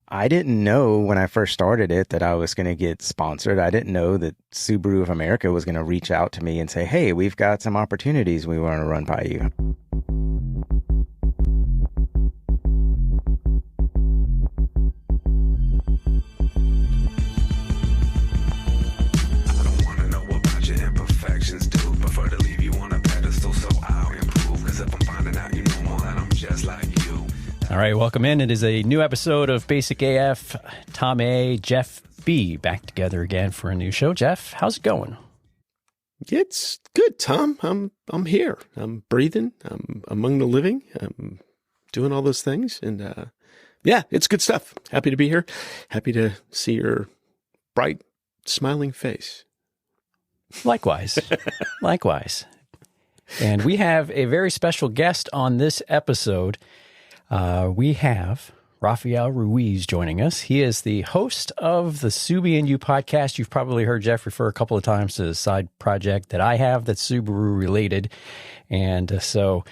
I didn't know when I first started it that I was going to get sponsored. I didn't know that Subaru of America was going to reach out to me and say, hey, we've got some opportunities we want to run by you. All right, welcome in. It is a new episode of Basic AF. Tom A, Jeff B, back together again for a new show. Jeff, how's it going? It's good, Tom. I'm here. I'm breathing. I'm among the living. I'm doing all those things, and yeah, it's good stuff. Happy to be here. Happy to see your bright, smiling face. Likewise, likewise. And we have a very special guest on this episode. We have Rafael Ruiz joining us. He is the host of the Subie and You podcast. You've probably heard Jeff refer a couple of times to the side project that I have that's Subaru related. And so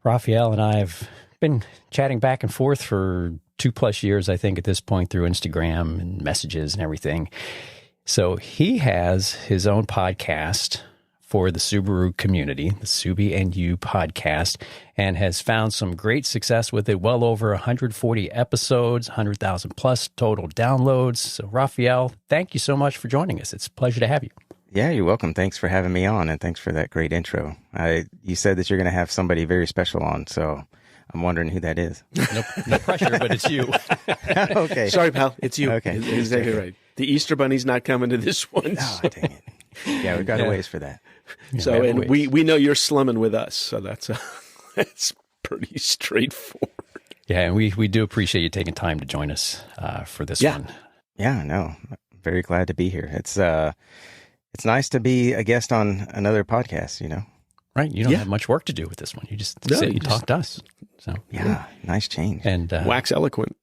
Rafael and I have been chatting back and forth for 2+ years, I think, at this point, through Instagram and messages and everything. So he has his own podcast for the Subaru community, the Subie and You podcast, and has found some great success with it. Well over 140 episodes, 100,000 plus total downloads. So Rafael, thank you so much for joining us. It's a pleasure to have you. Yeah, you're welcome. Thanks for having me on, and thanks for that great intro. You said that you're going to have somebody very special on, so I'm wondering who that is. No pressure, but it's you. Okay. Sorry, pal. It's you. Okay. Exactly right. The Easter Bunny's not coming to this one. Oh, dang it. Yeah, we've got a ways for that. So, and we know you're slumming with us, so that's pretty straightforward. Yeah, and we do appreciate you taking time to join us for this one. Yeah, no, very glad to be here. It's nice to be a guest on another podcast, you know. Right, you don't have much work to do with this one. You just sit and talk to us. So yeah, nice change. And wax eloquent.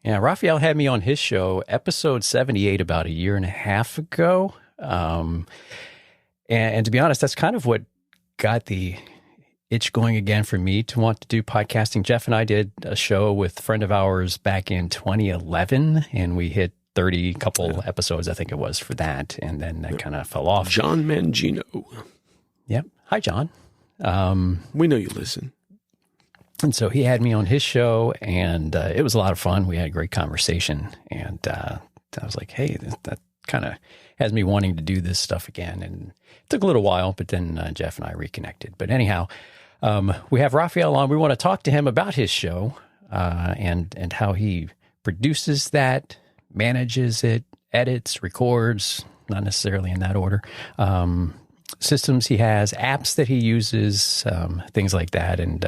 Yeah, Rafael had me on his show, episode 78, about 1.5 years ago. And to be honest, that's kind of what got the itch going again for me to want to do podcasting. Jeff and I did a show with a friend of ours back in 2011, and we hit 30 couple episodes, I think it was, for that. And then that kind of fell off. John Mangino. Yep. Hi, John. We know you listen. And so he had me on his show, and it was a lot of fun. We had a great conversation, and I was like, hey, that kind of has me wanting to do this stuff again. And it took a little while, but then Jeff and I reconnected. But anyhow, we have Rafael on. We want to talk to him about his show and how he produces that, manages it, edits, records, not necessarily in that order, systems he has, apps that he uses, things like that, and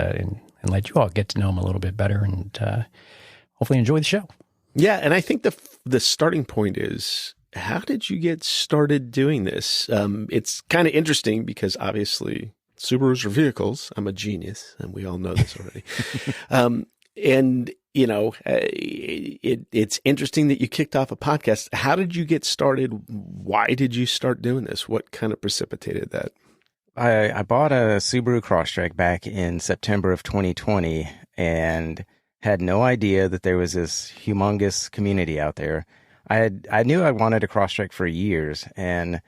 let you all get to know him a little bit better and hopefully enjoy the show. Yeah, and I think the starting point is, how did you get started doing this? It's kind of interesting because obviously Subarus are vehicles. I'm a genius, and we all know this already. And, you know, it's interesting that you kicked off a podcast. How did you get started? Why did you start doing this? What kind of precipitated that? I bought a Subaru Crosstrek back in September of 2020 and had no idea that there was this humongous community out there. I knew I wanted a Crosstrek for years, and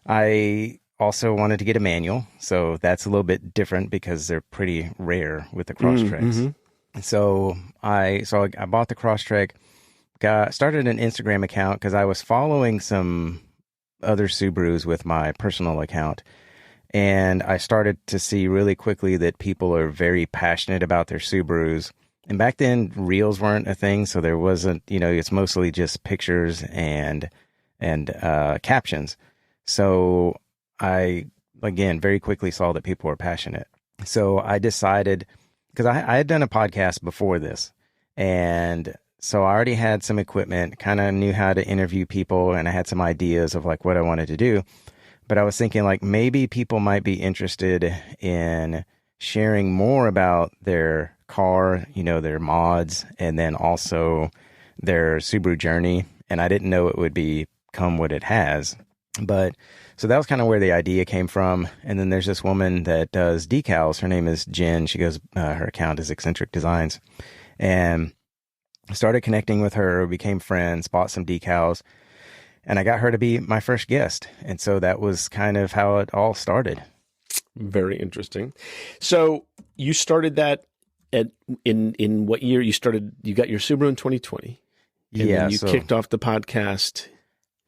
I also wanted to get a manual. So that's a little bit different because they're pretty rare with the Crosstreks. Mm-hmm. So I bought the Crosstrek, started an Instagram account because I was following some other Subarus with my personal account. And I started to see really quickly that people are very passionate about their Subarus. And back then, reels weren't a thing, so there wasn't, you know, it's mostly just pictures and captions. So I, again, very quickly saw that people were passionate. So I decided, because I had done a podcast before this, and so I already had some equipment, kind of knew how to interview people, and I had some ideas of like what I wanted to do. But I was thinking like maybe people might be interested in sharing more about their car, you know, their mods, and then also their Subaru journey. And I didn't know it would become what it has. But so that was kind of where the idea came from. And then there's this woman that does decals. Her name is Jen. She goes, her account is Eccentric Designs. And started connecting with her, became friends, bought some decals, and I got her to be my first guest. And so that was kind of how it all started. Very interesting. So you started that in what year? You got your Subaru in 2020. And then you kicked off the podcast.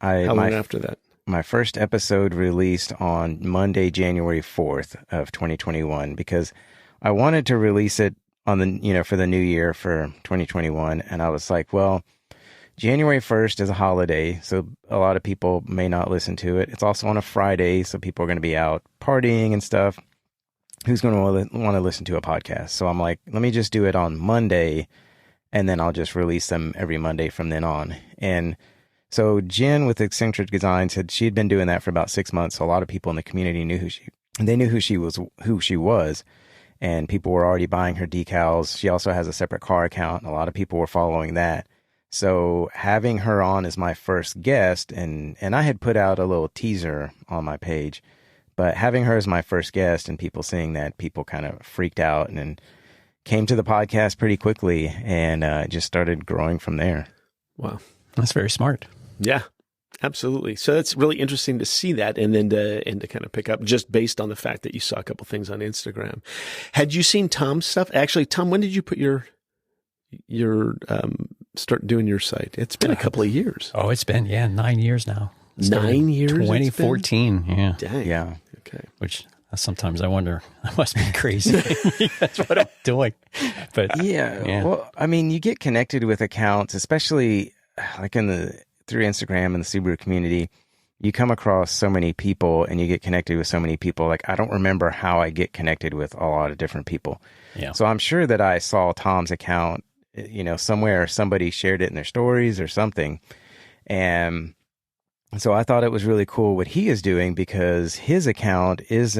How long after that? My first episode released on Monday, January 4th of 2021, because I wanted to release it on the, for the new year for 2021. And I was like, well, January 1st is a holiday, so a lot of people may not listen to it. It's also on a Friday, so people are going to be out partying and stuff. Who's going to want to listen to a podcast? So I'm like, let me just do it on Monday, and then I'll just release them every Monday from then on. And so Jen with Eccentric Designs she'd been doing that for about 6 months. So a lot of people in the community knew who she was, and people were already buying her decals. She also has a separate car account, and a lot of people were following that. So having her on as my first guest, and I had put out a little teaser on my page, but having her as my first guest and people seeing that, people kind of freaked out and came to the podcast pretty quickly, and it just started growing from there. Wow. That's very smart. Yeah, absolutely. So that's really interesting to see that, and then to kind of pick up just based on the fact that you saw a couple things on Instagram. Had you seen Tom's stuff? Actually, Tom, when did you put your start doing your site? It's been a couple of years. Oh, it's been 9 years now. 9 years. 2014. Yeah. Dang. Yeah. Okay. Which sometimes I wonder, I must be crazy. That's what I'm doing. But yeah. Well, I mean, you get connected with accounts, especially like through Instagram and the Subaru community. You come across so many people and you get connected with so many people. Like, I don't remember how I get connected with a lot of different people. Yeah. So I'm sure that I saw Tom's account, somewhere somebody shared it in their stories or something. And so I thought it was really cool what he is doing, because his account he's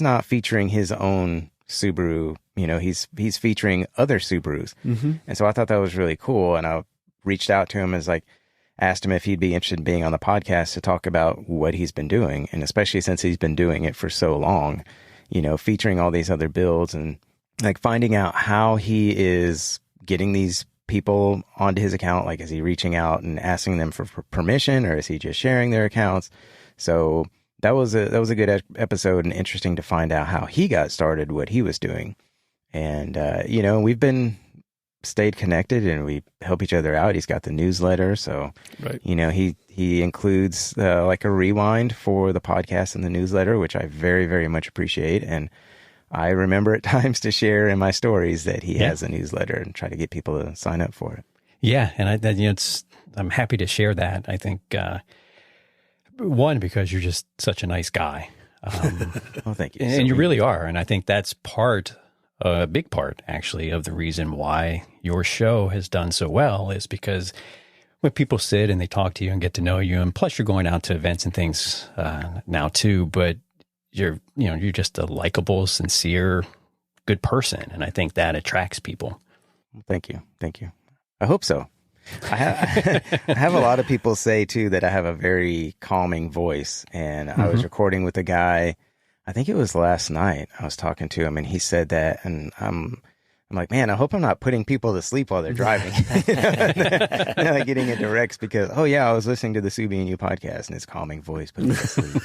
not featuring his own Subaru, he's featuring other Subarus. Mm-hmm. And so I thought that was really cool. And I reached out to him asked him if he'd be interested in being on the podcast to talk about what he's been doing. And especially since he's been doing it for so long, featuring all these other builds and like finding out how he is getting these people onto his account. Like, is he reaching out and asking them for permission, or is he just sharing their accounts? So that was a good episode, and interesting to find out how he got started, what he was doing. And, we've stayed connected and we help each other out. He's got the newsletter. So, right. He includes like a rewind for the podcast in the newsletter, which I very, very much appreciate. And I remember at times to share in my stories that he has a newsletter and try to get people to sign up for it. Yeah. And I'm happy to share that. I think, one, because you're just such a nice guy. Well, thank you. And you really are. And I think that's a big part, actually, of the reason why your show has done so well, is because when people sit and they talk to you and get to know you, and plus you're going out to events and things now too, but you're just a likable, sincere, good person. And I think that attracts people. Thank you. I hope so. I have a lot of people say too that I have a very calming voice, and I was recording with a guy, I think it was last night. I was talking to him and he said that, and I'm like, man, I hope I'm not putting people to sleep while they're driving. They're like getting into wrecks because, oh yeah, I was listening to the Subie and You podcast and his calming voice put me to sleep.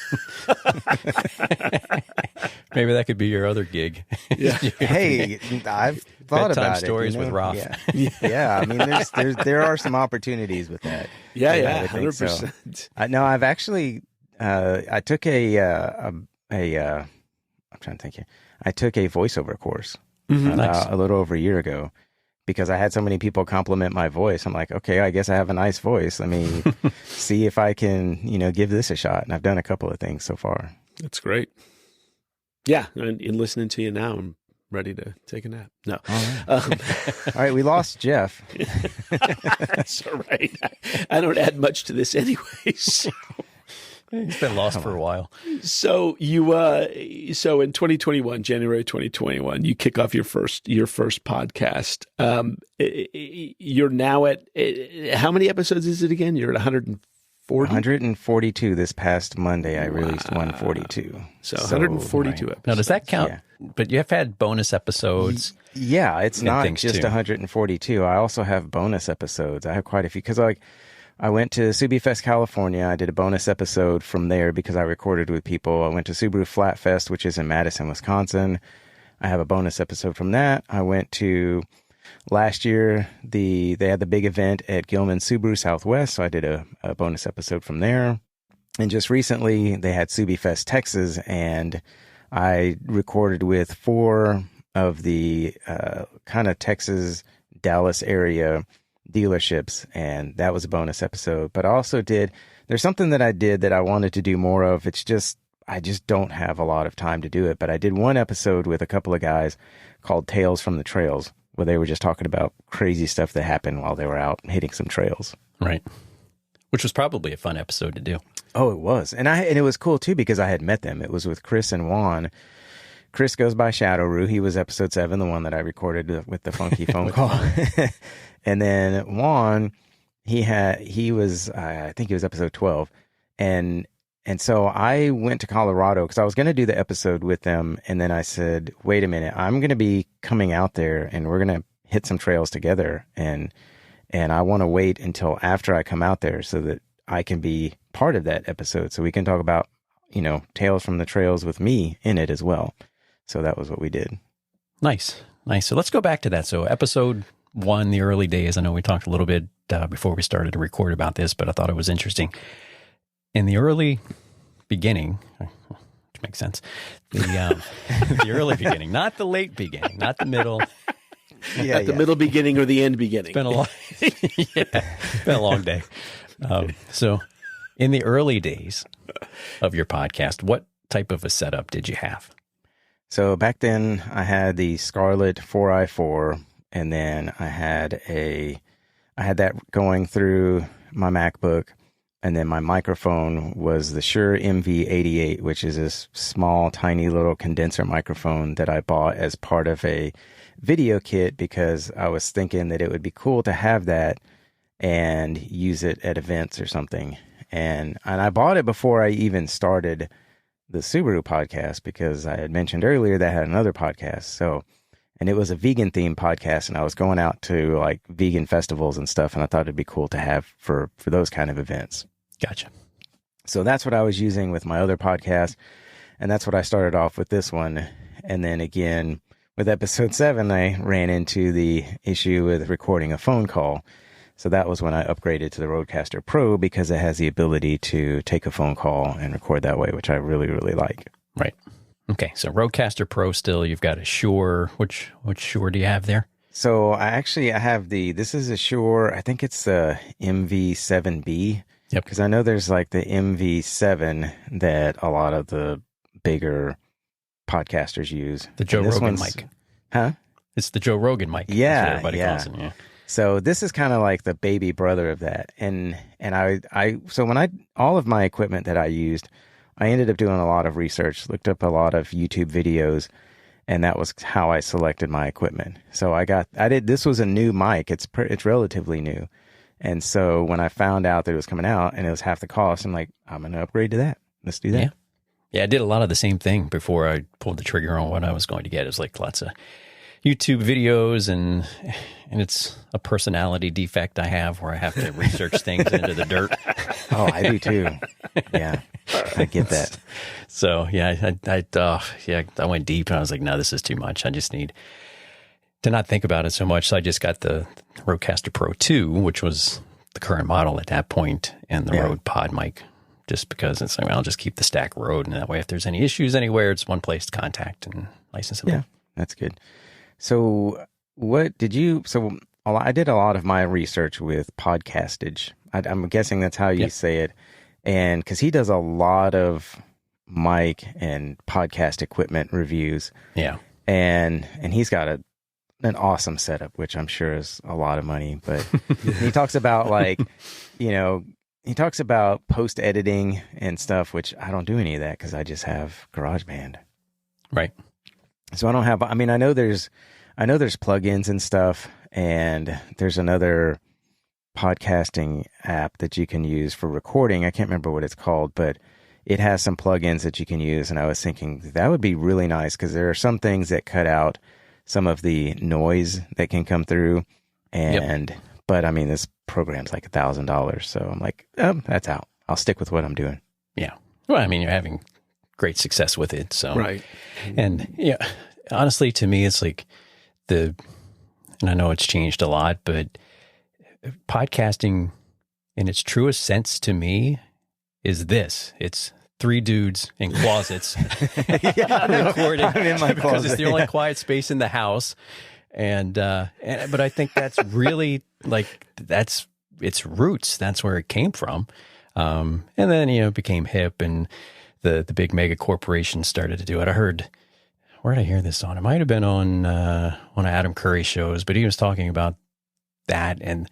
Maybe that could be your other gig. Yeah. Hey, I've thought about it. Stories with Raf. Yeah. I mean, there are some opportunities with that. Yeah, 100%. So. I've actually, I took I'm trying to think here. I took a voiceover course a little over a year ago, because I had so many people compliment my voice. I'm like, okay, I guess I have a nice voice. Let me see if I can, give this a shot. And I've done a couple of things so far. That's great. Yeah. And in listening to you now, I'm ready to take a nap. No. All right. We lost Jeff. That's all right. I don't add much to this anyway. So. He's been lost for a while. So so in 2021, January 2021, you kick off your first podcast. You're now at, how many episodes is it again? You're at 150 142 this past Monday. I released 142. So 142 episodes. Now, does that count? Yeah. But you have had bonus episodes. Yeah, it's and not things just too. 142. I also have bonus episodes. I have quite a few because I went to Subie Fest, California. I did a bonus episode from there because I recorded with people. I went to Subaru Flat Fest, which is in Madison, Wisconsin. I have a bonus episode from that. I went to last year, they had the big event at Gilman Subaru Southwest, so I did a bonus episode from there. And just recently, they had Subie Fest, Texas, and I recorded with 4 of the kind of Texas, Dallas area dealerships, and that was a bonus episode. But I also there's something that I did that I wanted to do more of. I just don't have a lot of time to do it. But I did one episode with a couple of guys called Tales from the Trails, where they were just talking about crazy stuff that happened while they were out hitting some trails. Right. Which was probably a fun episode to do. Oh, it was. And it was cool too because I had met them. It was with Chris and Juan. Chris goes by Shadow Rue. He was episode 7, the one that I recorded with the funky phone call. And then Juan, he was I think he was episode 12. And so I went to Colorado because I was going to do the episode with them. And then I said, wait a minute, I'm going to be coming out there and we're going to hit some trails together. And I want to wait until after I come out there so that I can be part of that episode. So we can talk about, Tales from the Trails with me in it as well. So that was what we did. Nice. So let's go back to that. So episode 1, the early days. I know we talked a little bit before we started to record about this, but I thought it was interesting. In the early beginning, which makes sense, the early beginning, not the late beginning, not the middle. At the middle beginning or the end beginning. It's been a long, it's been a long day. So in the early days of your podcast, what type of a setup did you have? So back then I had the Scarlett 4i4, and then I had that going through my MacBook. And then my microphone was the Shure MV88, which is this small, tiny little condenser microphone that I bought as part of a video kit because I was thinking that it would be cool to have that and use it at events or something. And I bought it before I even started the Subaru podcast because I had mentioned earlier that I had another podcast. And it was a vegan themed podcast, and I was going out to like vegan festivals and stuff, and I thought it'd be cool to have for those kind of events. Gotcha. So that's what I was using with my other podcast, and that's what I started off with this one. And then again, with episode 7, I ran into the issue with recording a phone call. So that was when I upgraded to the Rodecaster Pro because it has the ability to take a phone call and record that way, which I really, really like. Right. Okay, so Rodecaster Pro still, you've got a Shure. Which Shure do you have there? So I have this is a Shure, I think it's the MV7B. Yep. Because I know there's like the MV7 that a lot of the bigger podcasters use. The Joe Rogan mic. Huh? It's the Joe Rogan mic. Yeah, That's what everybody yeah. calls it, yeah. So this is kind of like the baby brother of that. And so when all of my equipment that I used, I ended up doing a lot of research, looked up a lot of YouTube videos, and that was how I selected my equipment. So this was a new mic. It's relatively new. And so when I found out that it was coming out and it was half the cost, I'm like, I'm going to upgrade to that. Let's do that. Yeah. Yeah, I did a lot of the same thing before I pulled the trigger on what I was going to get. It was like lots of YouTube videos, and it's a personality defect I have where I have to research things into the dirt. Oh, I do too. Yeah, I get that. So yeah, I went deep and I was like, no, this is too much. I just need to not think about it so much. So I just got the Rodecaster Pro 2, which was the current model at that point, and the Rode Pod mic, just because it's like, well, I'll just keep the stack Rode, and that way if there's any issues anywhere, it's one place to contact and license it. Yeah, that's good. So what did you, so I did a lot of my research with Podcastage. I'm guessing that's how you say it. And because he does a lot of mic and podcast equipment reviews. Yeah. And he's got an awesome setup, which I'm sure is a lot of money. But he talks about he talks about post editing and stuff, which I don't do any of that because I just have GarageBand. Right. So I don't have, I know there's plugins and stuff, and there's another podcasting app that you can use for recording. I can't remember what it's called, but it has some plugins that you can use. And I was thinking that would be really nice because there are some things that cut out some of the noise that can come through. But I mean, this program's like $1,000. So I'm like, that's out. I'll stick with what I'm doing. Yeah. Well, I mean, you're having great success with it. So, right. And yeah, honestly, to me, it's like and I know it's changed a lot, but podcasting in its truest sense to me is this. It's three dudes in closets recording. I'm in my closet because it's the only quiet space in the house. But I think that's really like, that's its roots. That's where it came from. And then, it became hip and the big mega corporations started to do it. I heard, where did I hear this on? It might've been on one of Adam Curry's shows, but he was talking about that, and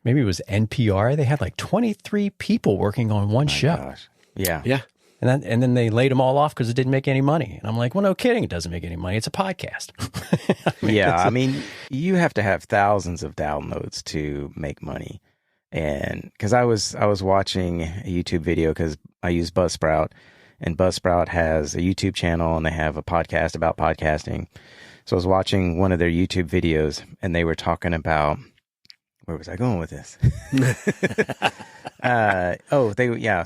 maybe it was NPR. They had like 23 people working on one show. Gosh. Yeah. Yeah. And then they laid them all off because it didn't make any money. And I'm like, well, no kidding. It doesn't make any money. It's a podcast. I mean, you have to have thousands of downloads to make money. And because I was watching a YouTube video because I use Buzzsprout, and Buzzsprout has a YouTube channel and they have a podcast about podcasting. So I was watching one of their YouTube videos and they were talking about, where was I going with this?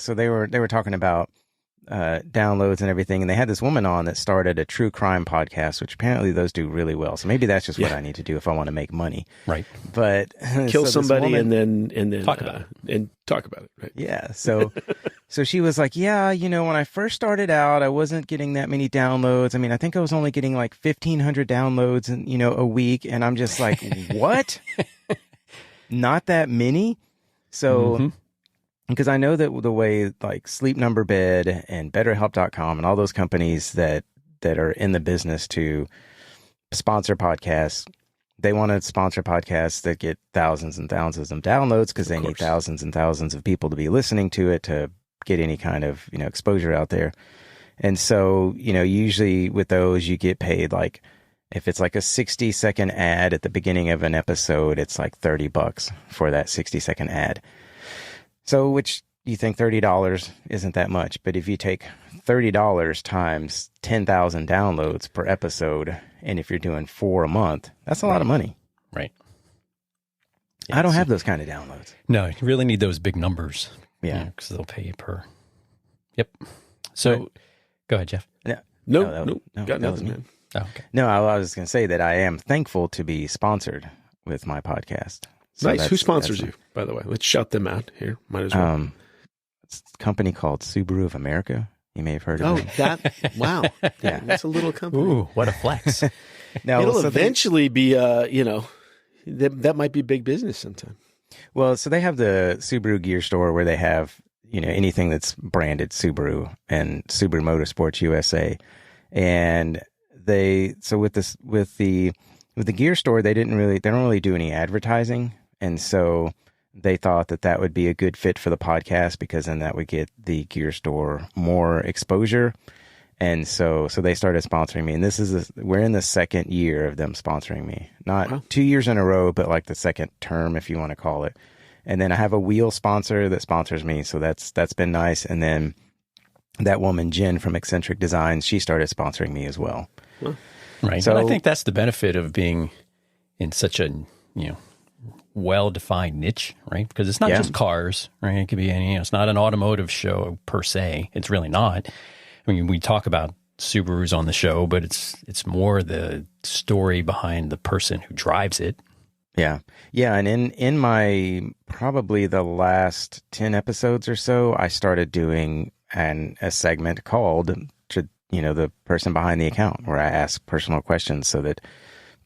So they were talking about downloads and everything, and they had this woman on that started a true crime podcast, which apparently those do really well. So maybe that's just what I need to do if I want to make money, right? But kill somebody and then talk about it and talk about it, right? Yeah. So she was like, yeah, when I first started out, I wasn't getting that many downloads. I mean, I think I was only getting like 1,500 downloads a week, and I'm just like, what? Not that many. So. Because I know that the way like Sleep Number Bed and BetterHelp.com and all those companies that are in the business to sponsor podcasts, they want to sponsor podcasts that get thousands and thousands of downloads because they need thousands and thousands of people to be listening to it to get any kind of exposure out there. And so usually with those you get paid like if it's like a 60-second ad at the beginning of an episode, it's like $30 for that 60-second ad. So, which you think $30 isn't that much, but if you take $30 times 10,000 downloads per episode, and if you're doing 4 a month, that's a lot of money. Right. I don't have those kind of downloads. No, you really need those big numbers. Yeah. Because they'll pay you per. Yep. So, go ahead, Jeff. No, got nothing, man. Oh, okay. No, I was going to say that I am thankful to be sponsored with my podcast. So nice. Who sponsors you, by the way? Let's shout them out here. Might as well. It's a company called Subaru of America. You may have heard of it. Wow. Yeah. That's a little company. Ooh, what a flex. No, it'll eventually be, that might be big business sometime. Well, so they have the Subaru gear store where they have, anything that's branded Subaru and Subaru Motorsports USA. And with the gear store, they don't really do any advertising. And so they thought that would be a good fit for the podcast because then that would get the gear store more exposure. And so they started sponsoring me. And we're in the second year of them sponsoring me. Not 2 years in a row, but like the second term, if you want to call it. And then I have a wheel sponsor that sponsors me. So that's been nice. And then that woman, Jen from Eccentric Designs, she started sponsoring me as well. Right. So, and I think that's the benefit of being in such a, well-defined niche, right? Because it's not just cars, right? It could be it's not an automotive show per se. It's really not. I mean, we talk about Subarus on the show, but it's more the story behind the person who drives it. Yeah. Yeah. And in my probably the last 10 episodes or so, I started doing a segment called the person behind the account where I ask personal questions so that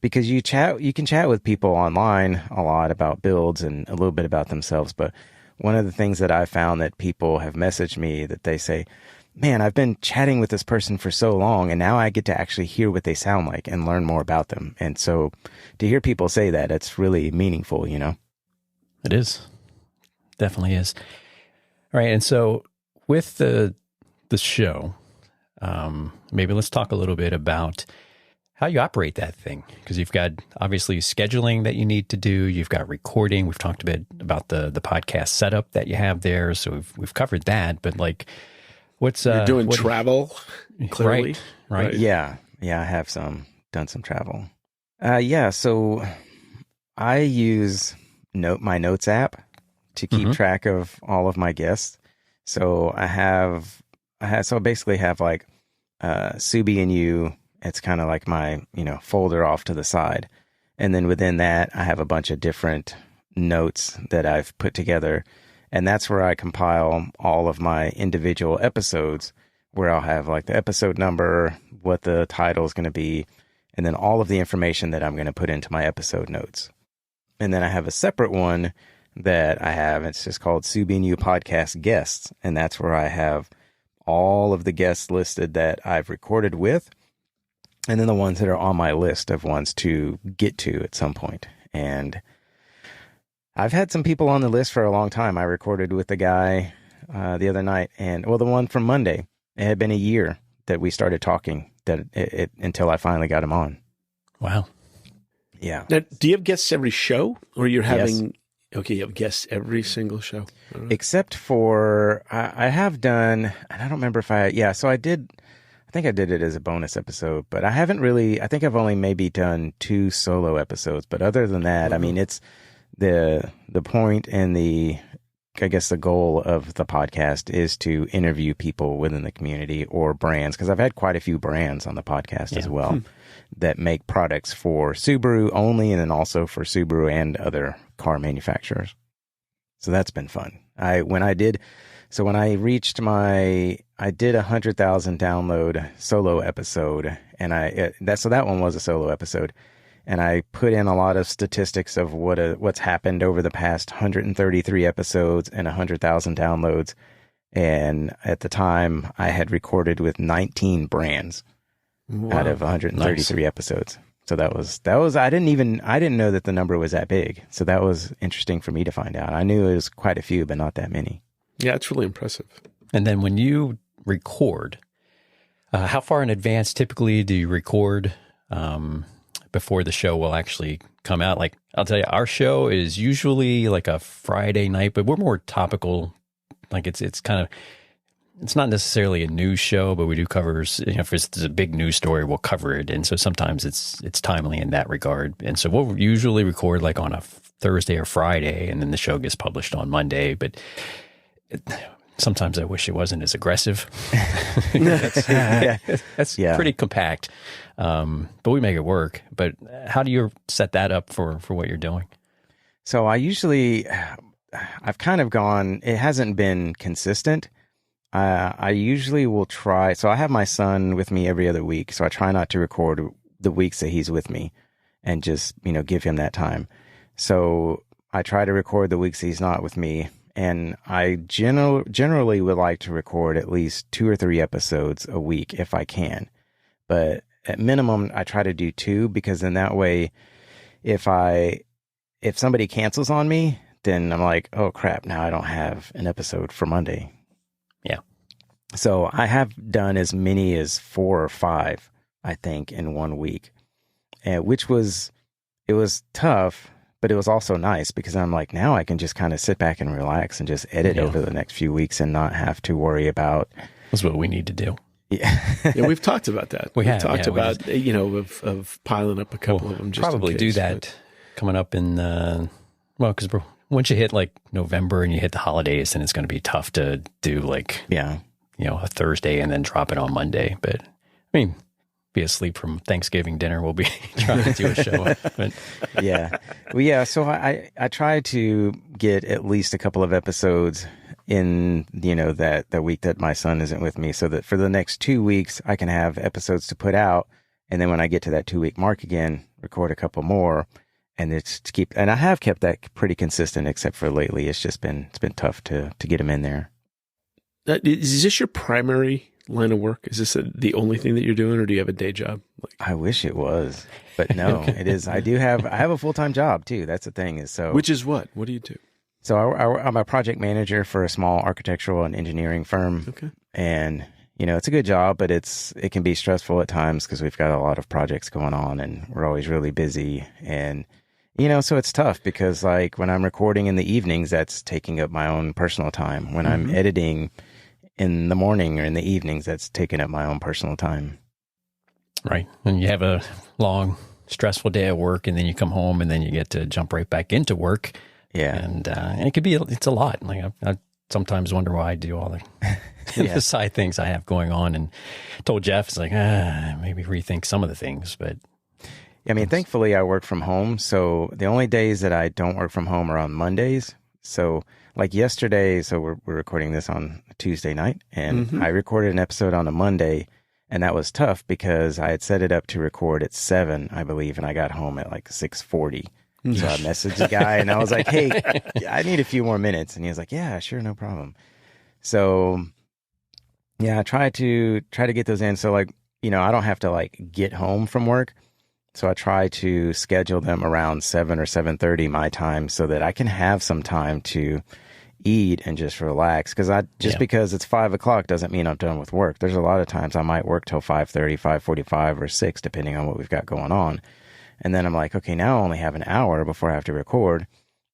because you can chat with people online a lot about builds and a little bit about themselves. But one of the things that I found that people have messaged me that they say, man, I've been chatting with this person for so long and now I get to actually hear what they sound like and learn more about them. And so to hear people say that, it's really meaningful, It is. Definitely is. All right. And so with the show, maybe let's talk a little bit about how you operate that thing, because you've got obviously scheduling that you need to do. You've got recording. We've talked a bit about the podcast setup that you have there. So we've covered that, but like what's, you're doing travel clearly. Right. Yeah. I have done some travel. So I use my notes app to keep track of all of my guests. So I basically have like Subie and you. It's kind of like my, folder off to the side. And then within that, I have a bunch of different notes that I've put together. And that's where I compile all of my individual episodes, where I'll have like the episode number, what the title is going to be, and then all of the information that I'm going to put into my episode notes. And then I have a separate one that I have. It's just called Subie and You Podcast Guests. And that's where I have all of the guests listed that I've recorded with, and then the ones that are on my list of ones to get to at some point. And I've had some people on the list for a long time. I recorded with the guy the other night, and the one from Monday. It had been a year that we started talking until I finally got him on. Wow. Yeah. Now, do you have guests every show, or you're having? Yes. Okay, you have guests every single show. Right. Except for I have done, and I don't remember if so I did. I think I did it as a bonus episode, but I haven't really. I think I've only maybe done 2 solo episodes. But other than that, I mean, it's the point and I guess the goal of the podcast is to interview people within the community or brands, because I've had quite a few brands on the podcast as well that make products for Subaru only, and then also for Subaru and other car manufacturers. So that's been fun. When I reached I did 100,000 download solo episode, and that one was a solo episode. And I put in a lot of statistics of what's happened over the past 133 episodes and 100,000 downloads. And at the time, I had recorded with 19 brands out of 133 episodes. So that was I didn't know that the number was that big. So that was interesting for me to find out. I knew it was quite a few, but not that many. Yeah, it's really impressive. And then when you record, how far in advance typically do you record? Before the show will actually come out? Like, I'll tell you, our show is usually like a Friday night, but we're more topical. Like it's not necessarily a news show, but we do covers, if there's a big news story, we'll cover it. And so sometimes it's timely in that regard. And so we'll usually record like on a Thursday or Friday, and then the show gets published on Monday. But sometimes I wish it wasn't as aggressive. That's pretty compact. But we make it work. But how do you set that up for what you're doing? So I've kind of gone, it hasn't been consistent. I usually will try. So I have my son with me every other week. So I try not to record the weeks that he's with me and just, give him that time. So I try to record the weeks he's not with me. And I generally would like to record at least 2 or 3 episodes a week if I can. But at minimum, I try to do 2, because then that way, if somebody cancels on me, then I'm like, oh crap, now I don't have an episode for Monday. Yeah. So I have done as many as 4 or 5, I think, in 1 week, it was tough. But it was also nice, because I'm like, now I can just kind of sit back and relax and just edit over the next few weeks and not have to worry about. That's what we need to do. Yeah, we've talked about that. We've talked about of piling up a couple of them. Just probably do that coming up in because once you hit like November and you hit the holidays, then it's going to be tough to do like a Thursday and then drop it on Monday. But I mean, be asleep from Thanksgiving dinner. We'll be trying to do a show. But. So I try to get at least a couple of episodes in, that week that my son isn't with me, so that for the next 2 weeks, I can have episodes to put out. And then when I get to that 2-week mark again, record a couple more, and and I have kept that pretty consistent, except for lately. It's been tough to get them in there. Is this your primary line of work? Is this the only thing that you're doing, or do you have a day job? I wish it was, but no, it is. I have a full-time job too. That's the thing which is what do you do? So I'm a project manager for a small architectural and engineering firm. Okay. And, it's a good job, but it can be stressful at times because we've got a lot of projects going on and we're always really busy. And, so it's tough because like when I'm recording in the evenings, that's taking up my own personal time. When I'm editing in the morning or in the evenings, that's taking up my own personal time. Right. And you have a long, stressful day at work, and then you come home, and then you get to jump right back into work. Yeah. And it could be, it's a lot. Like I sometimes wonder why I do all the, the side things I have going on. And told Jeff, it's like, maybe rethink some of the things. But I mean, thankfully I work from home. So the only days that I don't work from home are on Mondays. So like yesterday, so we're recording this on a Tuesday night, and I recorded an episode on a Monday, and that was tough because I had set it up to record at 7, I believe, and I got home at like 6:40. So I messaged the guy and I was like, hey, I need a few more minutes. And he was like, yeah, sure, no problem. So yeah, I try to get those in. So like, I don't have to like get home from work. So I try to schedule them around 7 or 7:30 my time so that I can have some time to eat and just relax. Because because it's 5 o'clock doesn't mean I'm done with work. There's a lot of times I might work till 5:30, 5:45, or 6, depending on what we've got going on. And then I'm like, okay, now I only have an hour before I have to record.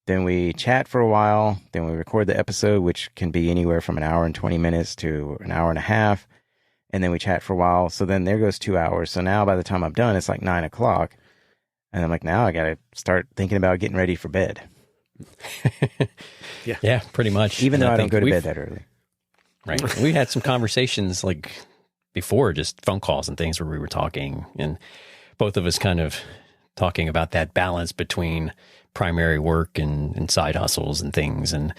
Then we chat for a while. Then we record the episode, which can be anywhere from an hour and 20 minutes to an hour and a half. And then we chat for a while. So then there goes 2 hours. So now by the time I'm done, it's like 9 o'clock. And I'm like, now I got to start thinking about getting ready for bed. Yeah, pretty much. Even though I don't go to bed that early. Right. We had some conversations like before, just phone calls and things where we were talking, and both of us kind of talking about that balance between primary work and side hustles and things. And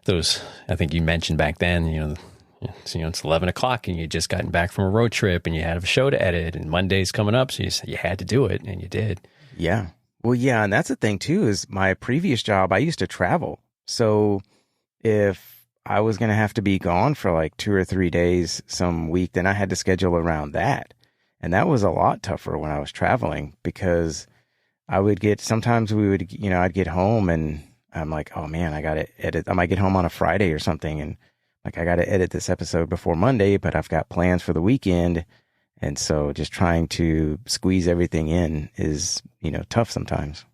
those, I think you mentioned back then, it's 11 o'clock and you just gotten back from a road trip and you had a show to edit and Monday's coming up. So you had to do it, and you did. Yeah. Well, yeah. And that's the thing too, is my previous job, I used to travel. So if I was going to have to be gone for like 2 or 3 days some week, then I had to schedule around that. And that was a lot tougher when I was traveling because I'd get home and I'm like, oh man, I got to edit. I might get home on a Friday or something. And like, I got to edit this episode before Monday, but I've got plans for the weekend. And so just trying to squeeze everything in is, tough sometimes.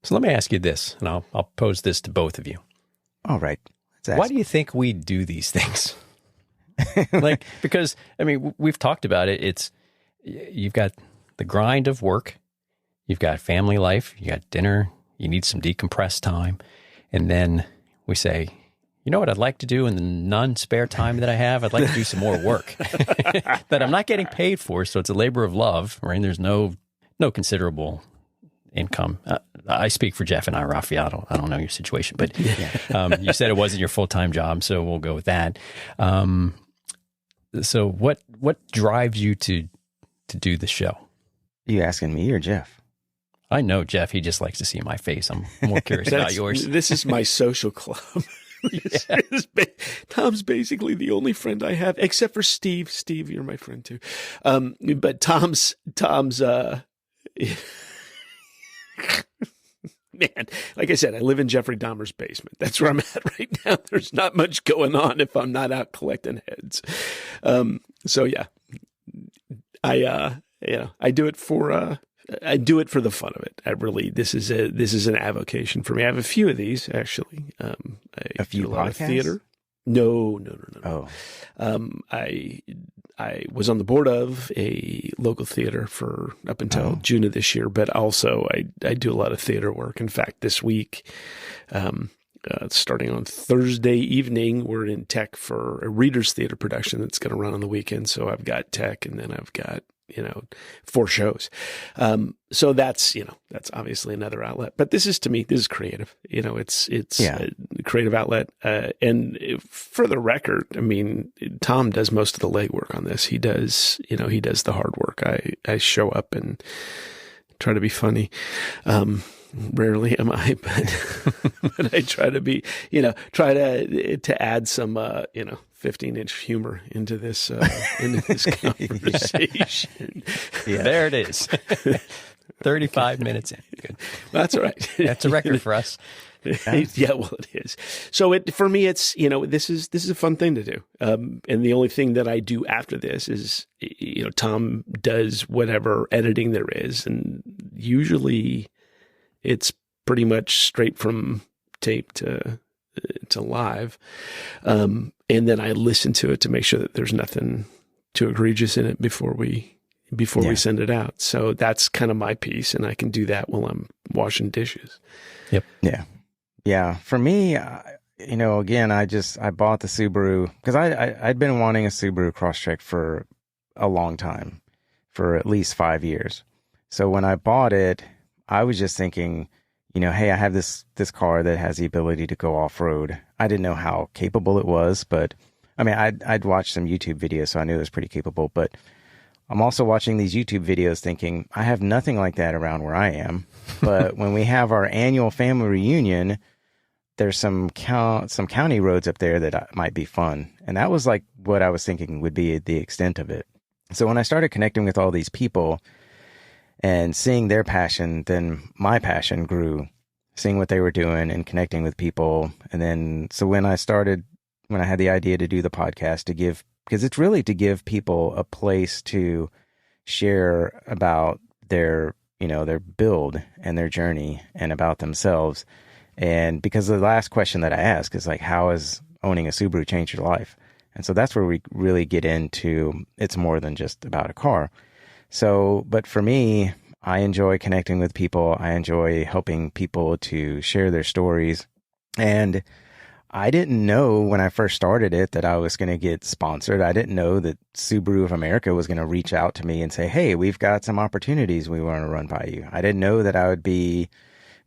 So let me ask you this, and I'll pose this to both of you. All right. Why do you think we do these things? Because, I mean, we've talked about it. You've got the grind of work, you've got family life, you got dinner, you need some decompressed time. And then we say, you know what I'd like to do in the non-spare time that I have? I'd like to do some more work that I'm not getting paid for. So it's a labor of love, right? There's no considerable income. I speak for Jeff and I, Rafael. I don't know your situation, but you said it wasn't your full-time job, so we'll go with that. So what drives you to do the show? You asking me or Jeff? I know Jeff. He just likes to see my face. I'm more curious about yours. This is my social club. Tom's basically the only friend I have, except for Steve. Steve, you're my friend too. But Tom's man, like I said, I live in Jeffrey Dahmer's basement. That's where I'm at right now. There's not much going on if I'm not out collecting heads. So yeah, I do it for the fun of it. This is an avocation for me. I have a few of these actually. A few a lot podcasts? of theater. No. Oh, I was on the board of a local theater for up until June of this year, but also I do a lot of theater work. In fact, this week, starting on Thursday evening, we're in tech for a Reader's Theater production that's going to run on the weekend. So I've got tech, and then I've got 4 shows. So that's obviously another outlet, but this is creative. It's a creative outlet. And for the record, I mean, Tom does most of the legwork on this. He does the hard work. I show up and try to be funny. Rarely am I, but I try to be, try to add some, 15-inch humor into this conversation. Yeah. There it is. 35 minutes in. Good. That's all right. That's a record for us. Yeah, well, it is. So for me, it's, this is a fun thing to do. And the only thing that I do after this is, Tom does whatever editing there is. And usually it's pretty much straight from tape to live. And then I listen to it to make sure that there's nothing too egregious in it before we send it out. So that's kind of my piece. And I can do that while I'm washing dishes. Yep. Yeah. Yeah, for me, again, I bought the Subaru because I'd been wanting a Subaru Crosstrek for a long time, for at least 5 years. So when I bought it, I was just thinking, hey, I have this car that has the ability to go off road. I didn't know how capable it was, but I mean, I'd watched some YouTube videos, so I knew it was pretty capable. But I'm also watching these YouTube videos thinking, I have nothing like that around where I am. But when we have our annual family reunion, there's some county roads up there that might be fun. And that was like what I was thinking would be the extent of it. So when I started connecting with all these people and seeing their passion, then my passion grew, seeing what they were doing and connecting with people. And then, so when I had the idea to do the podcast because it's really to give people a place to share about their build and their journey and about themselves. And because the last question that I ask is like, how has owning a Subaru changed your life? And so that's where we really get into, it's more than just about a car. So, but for me, I enjoy connecting with people. I enjoy helping people to share their stories. And I didn't know when I first started it that I was going to get sponsored. I didn't know that Subaru of America was going to reach out to me and say, hey, we've got some opportunities we want to run by you. I didn't know that I would be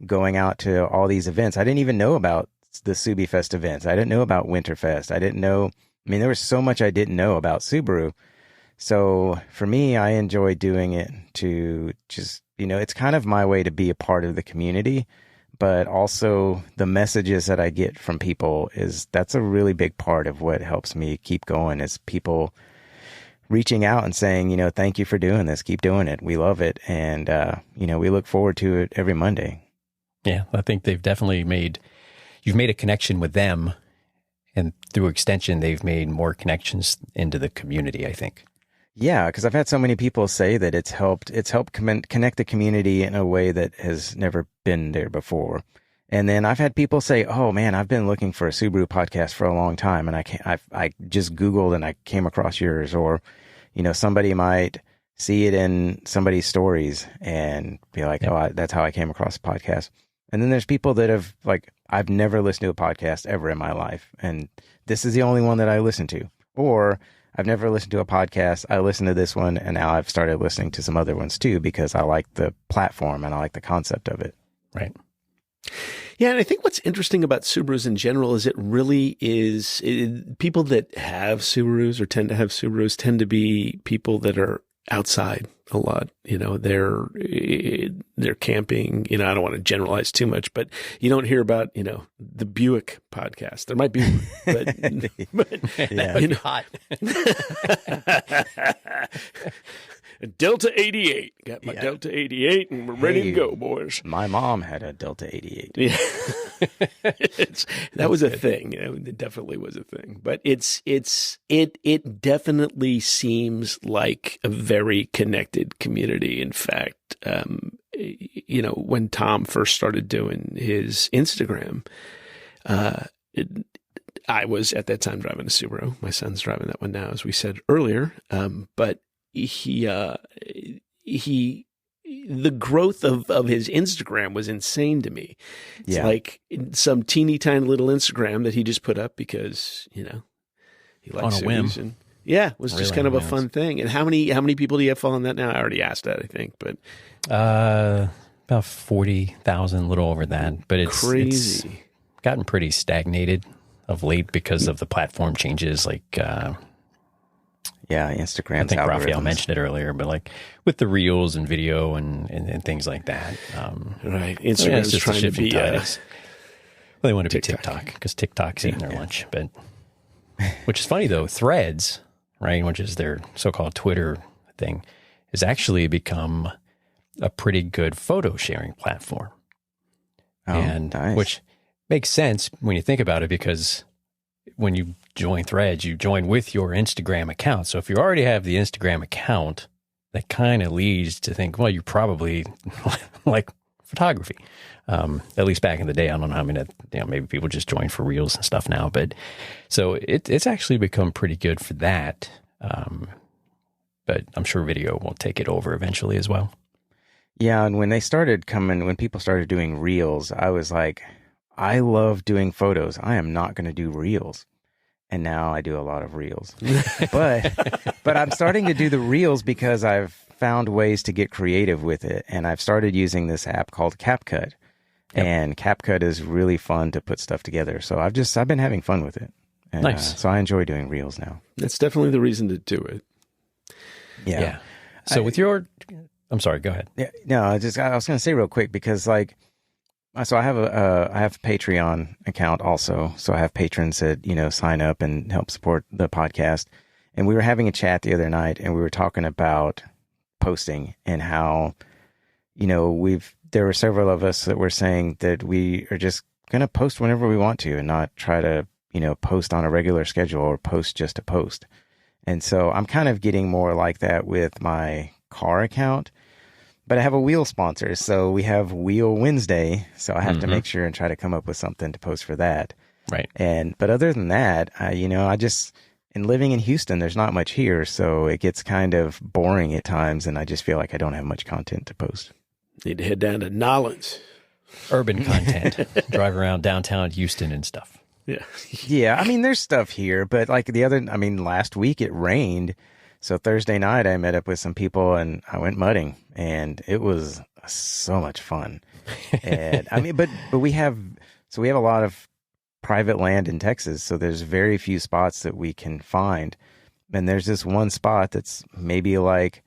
going out to all these events. I didn't even know about the Subie Fest events. I didn't know about Winterfest. I didn't know. I mean, there was so much I didn't know about Subaru. So for me, I enjoy doing it to just, it's kind of my way to be a part of the community, but also the messages that I get from people that's a really big part of what helps me keep going, is people reaching out and saying, thank you for doing this. Keep doing it. We love it. And, we look forward to it every Monday. Yeah, I think they've definitely you've made a connection with them, and through extension, they've made more connections into the community, I think. Yeah, because I've had so many people say that it's helped connect the community in a way that has never been there before. And then I've had people say, oh man, I've been looking for a Subaru podcast for a long time, and I just Googled and I came across yours. Or, somebody might see it in somebody's stories and be like, oh, that's how I came across the podcast. And then there's people that have I've never listened to a podcast ever in my life, and this is the only one that I listen to. Or I've never listened to a podcast. I listened to this one, and now I've started listening to some other ones too, because I like the platform and I like the concept of it. Right. Yeah, and I think what's interesting about Subarus in general is it really is people that have Subarus or tend to have Subarus tend to be people that are outside a lot. They're camping. I don't want to generalize too much, but you don't hear about the Buick podcast. There might be, but yeah, hot. Delta 88. Got my Delta 88, and we're ready to go, boys. My mom had a Delta 88. Yeah. That was a thing. It definitely was a thing. But it definitely seems like a very connected community. In fact, when Tom first started doing his Instagram, I was at that time driving a Subaru. My son's driving that one now, as we said earlier. But the growth of his Instagram was insane to me. It's like some teeny tiny little Instagram that he just put up because, he likes on a whim. And, it was just kind of a fun thing. And how many people do you have following that now? I already asked that, I think, but about 40,000, a little over that. But it's crazy. It's gotten pretty stagnated of late because of the platform changes, Instagram. I think Rafael mentioned it earlier, but with the reels and video and things like that. Right. Instagram's just trying to be they want to be TikTok because TikTok's eating their lunch. But which is funny though, Threads, right, which is their so-called Twitter thing, has actually become a pretty good photo sharing platform. Oh, and nice. Which Makes sense when you think about it, because when you join Threads, you join with your Instagram account. So if you already have the Instagram account, that kind of leads to think, well, you probably like photography. At least back in the day, I don't know how many, maybe people just join for reels and stuff now, but so it's actually become pretty good for that. But I'm sure video will take it over eventually as well. Yeah, and when people started doing reels, I was like, I love doing photos. I am not going to do reels. And now I do a lot of reels. but I'm starting to do the reels because I've found ways to get creative with it. And I've started using this app called CapCut. Yep. And CapCut is really fun to put stuff together. So I've been having fun with it. And, nice. So I enjoy doing reels now. That's definitely the reason to do it. Yeah. So I'm sorry, go ahead. Yeah, no, I was going to say real quick, because so I have a Patreon account also. So I have patrons that, sign up and help support the podcast. And we were having a chat the other night, and we were talking about posting and how, there were several of us that were saying that we are just going to post whenever we want to and not try to, post on a regular schedule or post just to post. And so I'm kind of getting more like that with my car account, but I have a wheel sponsor. So we have Wheel Wednesday. So I have to make sure and try to come up with something to post for that. Right. But other than that, in living in Houston, there's not much here. So it gets kind of boring at times. And I just feel like I don't have much content to post. Need to head down to Nolens. Urban content. Drive around downtown Houston and stuff. Yeah. Yeah. I mean, there's stuff here, but last week it rained. So Thursday night I met up with some people and I went mudding, and it was so much fun. And but we have a lot of private land in Texas. So there's very few spots that we can find. And there's this one spot that's maybe like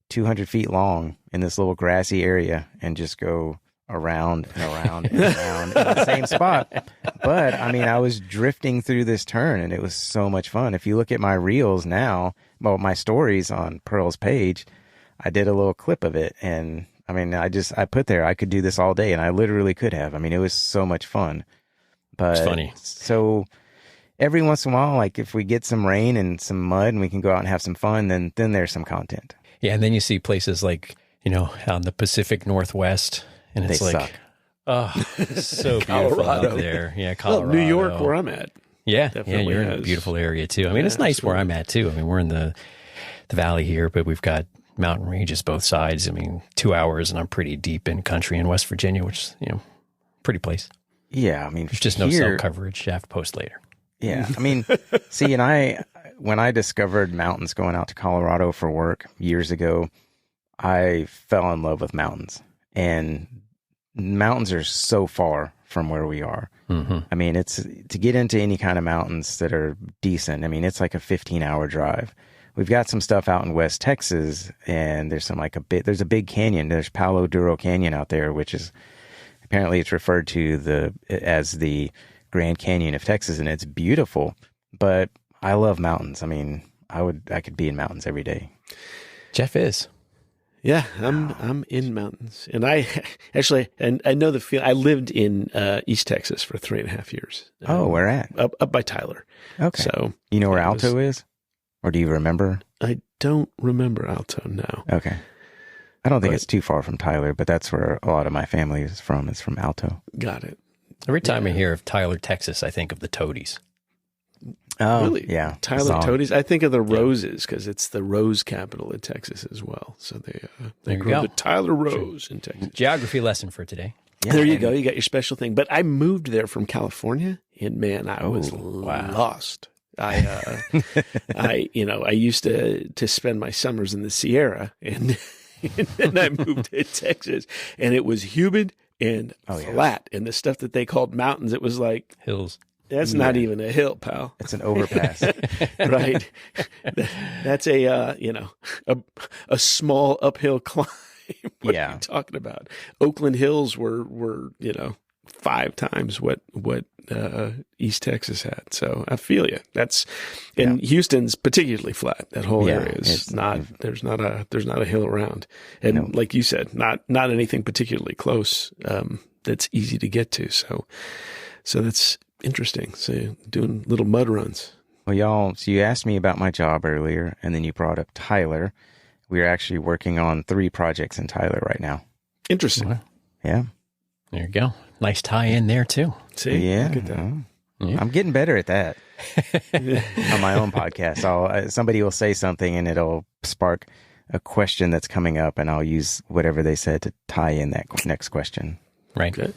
200 feet long in this little grassy area, and just go around and around and around in the same spot. But I was drifting through this turn, and it was so much fun. If you look at my reels now, my stories on Pearl's page, I did a little clip of it. And I put there, I could do this all day, and I literally could have. It was so much fun. But it's funny. So every once in a while, like if we get some rain and some mud and we can go out and have some fun, then there's some content. Yeah. And then you see places like, on the Pacific Northwest, and it's they like, suck. Oh, it's so beautiful out there. Yeah, Colorado. Well, New York, where I'm at. Yeah, Definitely you're in a beautiful area too. It's nice where I'm at too. We're in the valley here, but we've got mountain ranges both sides. 2 hours, and I'm pretty deep in country in West Virginia, which is, pretty place. Yeah, there's just no cell coverage. I have to post later. Yeah, see, and when I discovered mountains going out to Colorado for work years ago, I fell in love with mountains. And mountains are so far from where we are. Mm-hmm. It's to get into any kind of mountains that are decent. It's like a 15-hour drive. We've got some stuff out in West Texas, and there's there's a big canyon. There's Palo Duro Canyon out there, which is apparently it's referred to as the Grand Canyon of Texas, and it's beautiful. But I love mountains. I could be in mountains every day. Jeff is. Yeah, I'm in mountains, and I know the feel. I lived in East Texas for 3.5 years. Oh, where at? Up by Tyler. Okay. So you know where Alto is, or do you remember? I don't remember Alto now. Okay. I don't think it's too far from Tyler, but that's where a lot of my family is from. It's from Alto. Got it. Every time I hear of Tyler, Texas, I think of the Toadies. Oh, really? Yeah. Tyler Toadies. I think of the Roses because it's the rose capital in Texas as well. So they grew the Tyler Rose in Texas. Geography lesson for today. Yeah, there you go. You got your special thing. But I moved there from California, and man, I was lost. I used to spend my summers in the Sierra, and then I moved to Texas, and it was humid and flat, and the stuff that they called mountains, it was like hills. That's not even a hill, pal. It's an overpass. Right. That's a small uphill climb. What are you talking about? Oakland Hills were 5 times what East Texas had. So I feel you. Houston's particularly flat. That whole area is there's not a hill around. And like you said, not anything particularly close that's easy to get to. So that's interesting. So you're doing little mud runs. Well, so you asked me about my job earlier, and then you brought up Tyler. We're actually working on 3 projects in Tyler right now. Interesting. Well, Yeah. there you go. Nice tie in there too. See, Yeah. look at that. Yeah. I'm getting better at that. On my own podcast, somebody will say something and it'll spark a question that's coming up, and I'll use whatever they said to tie in that next question. Right. Good.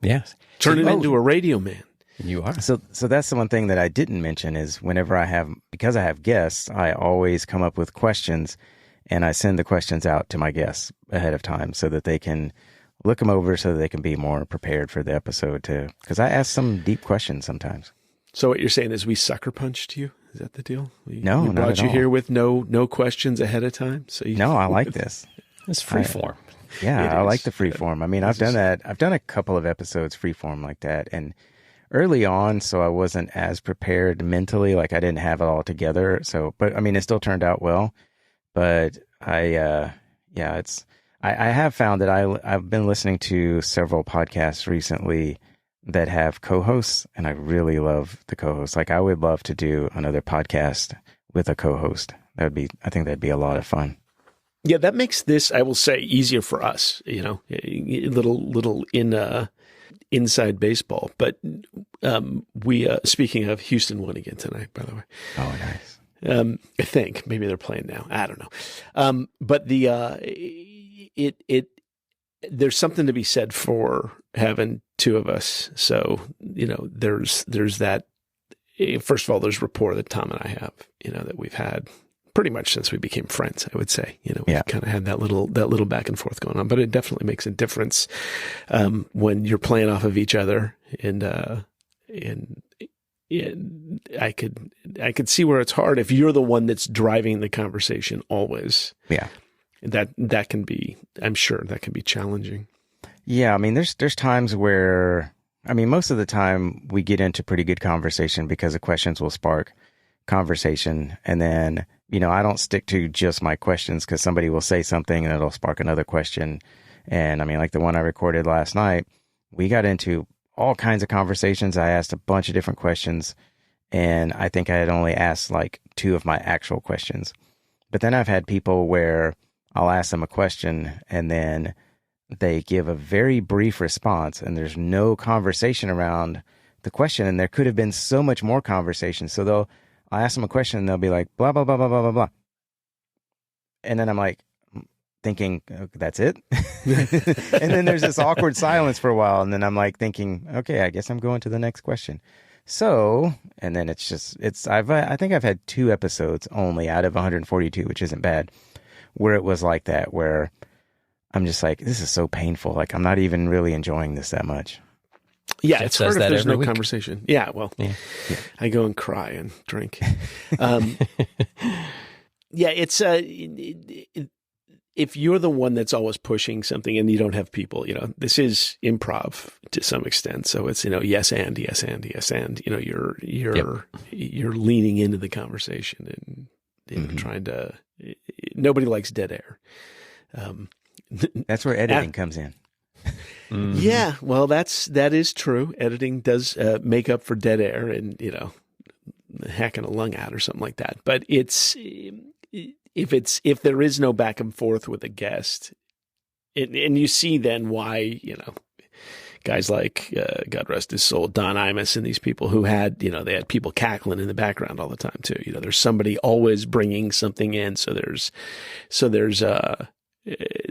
Yes. Turn it into a radio man. You are. So that's the one thing that I didn't mention is whenever because I have guests, I always come up with questions, and I send the questions out to my guests ahead of time so that they can look them over so that they can be more prepared for the episode too. Because I ask some deep questions sometimes. So what you're saying is we sucker punched you? Is that the deal? We not brought at you all. here with no questions ahead of time. So No, I like this. It's free form. Yeah, It I like is. the freeform. I mean, I've done that. I've done a couple of episodes freeform like that, and early on, so I wasn't as prepared mentally. Like I didn't have it all together. So, but I mean, it still turned out well. But I have found that I've been listening to several podcasts recently that have co-hosts, and I really love the co-hosts. Like I would love to do another podcast with a co-host. I think that'd be a lot of fun. Yeah, that makes this, I will say, easier for us, a little inside baseball. But we, speaking of, Houston won again tonight, by the way. Oh, nice. I think maybe they're playing now. I don't know. But there's something to be said for having 2 of us. So, there's that. First of all, there's rapport that Tom and I have, that we've had pretty much since we became friends, I would say. We've kind of had that little back and forth going on, but it definitely makes a difference when you're playing off of each other. And I could see where it's hard if you're the one that's driving the conversation always. Yeah. That can be, I'm sure that can be challenging. Yeah, I mean, there's times where, I mean, most of the time we get into pretty good conversation because the questions will spark conversation. And then, I don't stick to just my questions because somebody will say something and it'll spark another question. And I mean, like the one I recorded last night, we got into all kinds of conversations. I asked a bunch of different questions, and I think I had only asked like 2 of my actual questions. But then I've had people where I'll ask them a question and then they give a very brief response and there's no conversation around the question. And there could have been so much more conversation. So I'll ask them a question and they'll be like, blah, blah, blah, blah, blah, blah, blah. And then I'm like thinking, oh, that's it. And then there's this awkward silence for a while. And then I'm like thinking, okay, I guess I'm going to the next question. So, and then I think I've had 2 episodes only out of 142, which isn't bad, where it was like that, where I'm just like, this is so painful. Like, I'm not even really enjoying this that much. Yeah, Jeff it's says hard if that there's every no week. conversation. Yeah, well, Yeah. I go and cry and drink. Yeah, it's if you're the one that's always pushing something and you don't have people, this is improv to some extent. So it's yes and yes and yes and you're leaning into the conversation and trying to. Nobody likes dead air. That's where editing comes in. Mm-hmm. Yeah, well, that is true. Editing does make up for dead air and hacking a lung out or something like that. But it's if there is no back and forth with a guest, and you see then why guys like God rest his soul, Don Imus, and these people who had they had people cackling in the background all the time too. There's somebody always bringing something in, so there's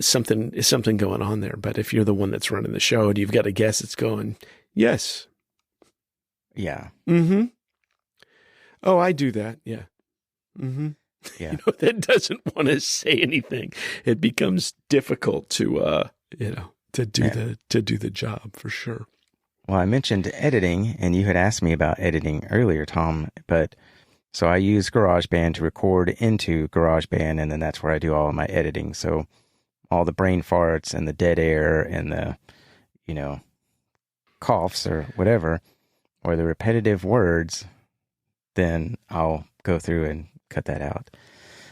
something going on there. But if you're the one that's running the show and you've got a guest that's going, yes. Yeah. Mm-hmm. Oh, I do that. Yeah. Mm-hmm. Yeah. That doesn't want to say anything. It becomes difficult to do the job for sure. Well, I mentioned editing, and you had asked me about editing earlier, Tom, but so I use GarageBand to record into GarageBand, and then that's where I do all of my editing. So all the brain farts and the dead air and the, coughs or whatever, or the repetitive words, then I'll go through and cut that out.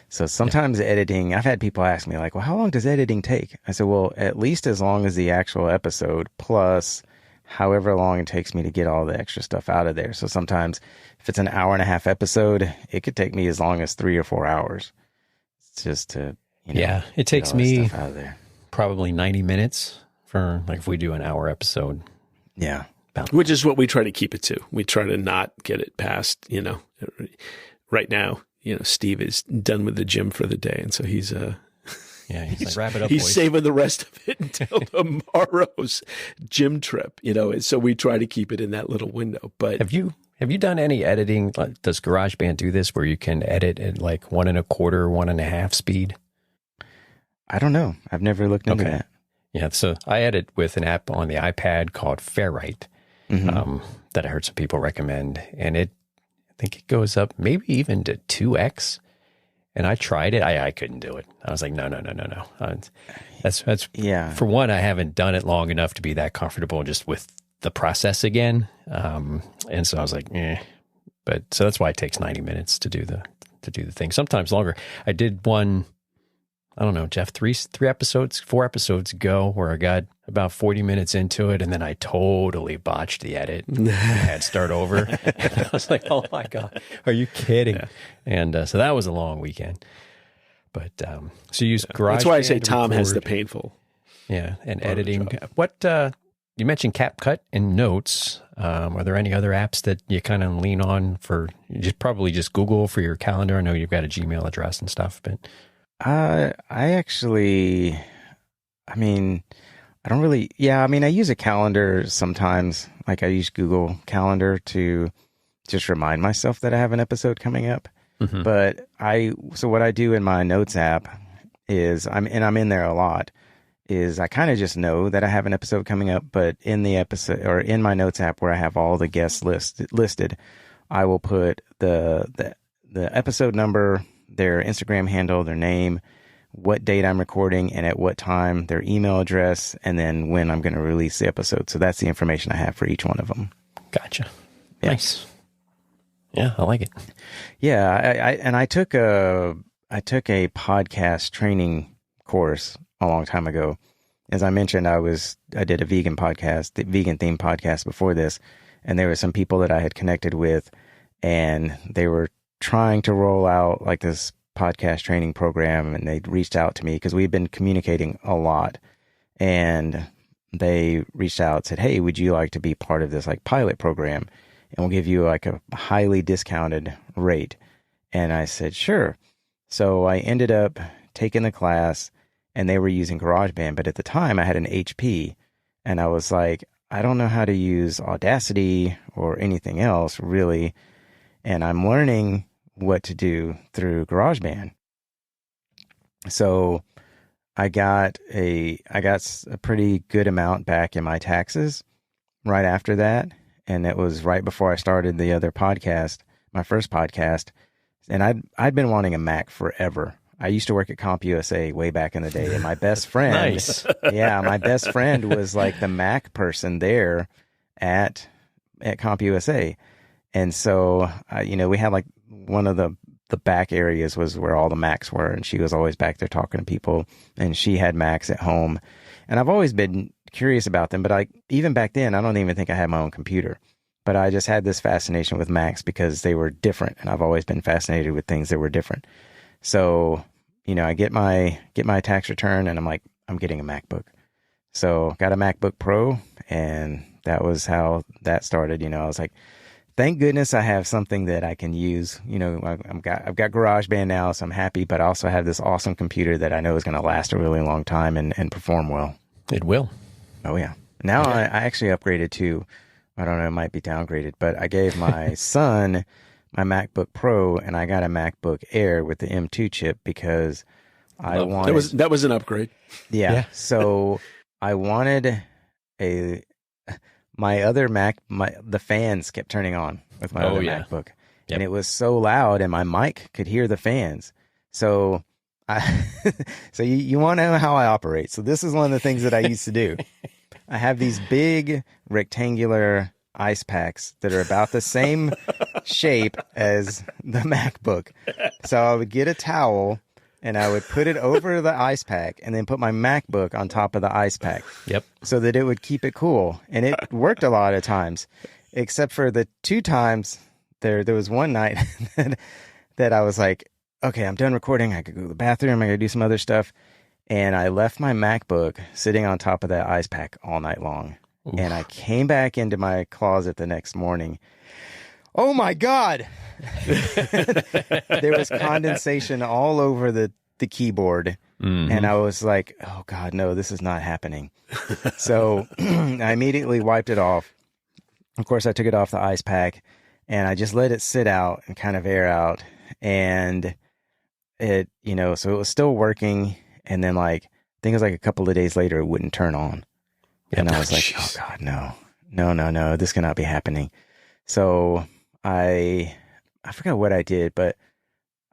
So sometimes editing, I've had people ask me like, well, how long does editing take? I said, well, at least as long as the actual episode plus however long it takes me to get all the extra stuff out of there. So sometimes if it's an hour and a half episode, it could take me as long as 3 or 4 hours. It's just to, yeah, it takes get all that me stuff out of there. probably 90 minutes for like if we do an hour episode. Yeah. Which is what we try to keep it to. We try to not get it past, right now, Steve is done with the gym for the day. And so he's like, wrap it up, he's boys. saving the rest of it until tomorrow's gym trip, and so we try to keep it in that little window. But Have you done any editing? Like, does GarageBand do this where you can edit at like 1.25, 1.5 speed? I don't know. I've never looked into that. Yeah, so I edit with an app on the iPad called Fairwrite that I heard some people recommend, and I think it goes up maybe even to 2x. And I tried it. I couldn't do it. I was like, no. That's For one, I haven't done it long enough to be that comfortable just with the process again. And so I was like, But so that's why it takes 90 minutes to do the thing. Sometimes longer. I did one, I don't know, Jeff, 4 episodes ago where I got about 40 minutes into it, and then I totally botched the edit. I had to start over. I was like, oh my God, are you kidding? Yeah. And so that was a long weekend. But so you use GarageBand. That's why I say Tom has the painful. Yeah, and editing. What you mentioned CapCut and Notes. Are there any other apps that you kind of lean on for? Probably just Google for your calendar. I know you've got a Gmail address and stuff, but I use a calendar sometimes. Like I use Google Calendar to just remind myself that I have an episode coming up. Mm-hmm. But so what I do in my Notes app is I'm in there a lot, is I kind of just know that I have an episode coming up, but in the episode or in my Notes app where I have all the guests listed, I will put the episode number, their Instagram handle, their name, what date I'm recording and at what time, their email address, and then when I'm going to release the episode. So that's the information I have for each one of them. Gotcha. Yeah. Nice. Yeah, I like it. Yeah, I took a podcast training course a long time ago. As I mentioned, I did a vegan podcast, the vegan themed podcast before this, and there were some people that I had connected with, and they were trying to roll out like this podcast training program, and they reached out to me because we've been communicating a lot, and they reached out and said, hey, would you like to be part of this like pilot program, and we'll give you like a highly discounted rate. And I said, sure. So I ended up taking the class, and they were using GarageBand, but at the time I had an HP, and I was like, I don't know how to use Audacity or anything else really, and I'm learning what to do through GarageBand. So I got a pretty good amount back in my taxes right after that, and it was right before I started the other podcast, my first podcast, and I'd been wanting a Mac forever. I used to work at CompUSA way back in the day, and my best friend, nice. Yeah, my best friend was like the Mac person there at CompUSA, and so we had like one of the back areas was where all the Macs were, and she was always back there talking to people, and she had Macs at home, and I've always been curious about them, but even back then I don't even think I had my own computer, but I just had this fascination with Macs because they were different, and I've always been fascinated with things that were different. So I get my tax return, and I'm like, I'm getting a MacBook. So got a MacBook Pro, and that was how that started. I was like, thank goodness I have something that I can use. I've got GarageBand now, so I'm happy, but I also have this awesome computer that I know is going to last a really long time and perform well. It will. Oh, yeah. Now I actually upgraded too. I don't know, it might be downgraded, but I gave my son my MacBook Pro, and I got a MacBook Air with the M2 chip because I wanted... That was an upgrade. Yeah. So I wanted my other Mac, the fans kept turning on with my other MacBook. Yep. And it was so loud, and my mic could hear the fans. So so you want to know how I operate. So this is one of the things that I used to do. I have these big rectangular ice packs that are about the same shape as the MacBook. So I would get a towel, and I would put it over the ice pack and then put my MacBook on top of the ice pack. Yep. So that it would keep it cool. And it worked a lot of times, except for the 2 times there was one night that I was like, okay, I'm done recording. I could go to the bathroom. I got to do some other stuff. And I left my MacBook sitting on top of that ice pack all night long. Oof. And I came back into my closet the next morning. Oh my God. There was condensation all over the keyboard. Mm-hmm. And I was like, oh God, no, this is not happening. So I immediately wiped it off. Of course, I took it off the ice pack and I just let it sit out and kind of air out. And it, so it was still working. And then I think it was like a couple of days later, it wouldn't turn on. And I was like, oh God, no, this cannot be happening. So I forgot what I did, but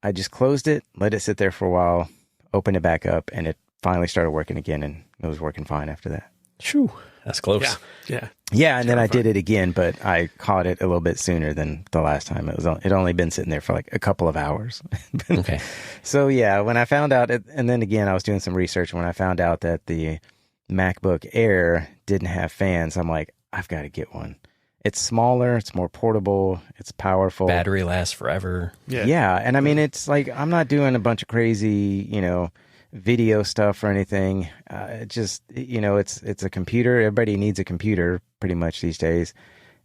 I just closed it, let it sit there for a while, opened it back up, and it finally started working again, and it was working fine after that. Shoo, that's close. Yeah, and then I did it again, but I caught it a little bit sooner than the last time. It only been sitting there for like a couple of hours. Okay. So yeah, when I found out, and then again, I was doing some research. When I found out that the MacBook Air didn't have fans, I'm like, I've got to get one. It's smaller, it's more portable, it's powerful. Battery lasts forever. Yeah, and I mean, it's like, I'm not doing a bunch of crazy, video stuff or anything. It's a computer. Everybody needs a computer pretty much these days,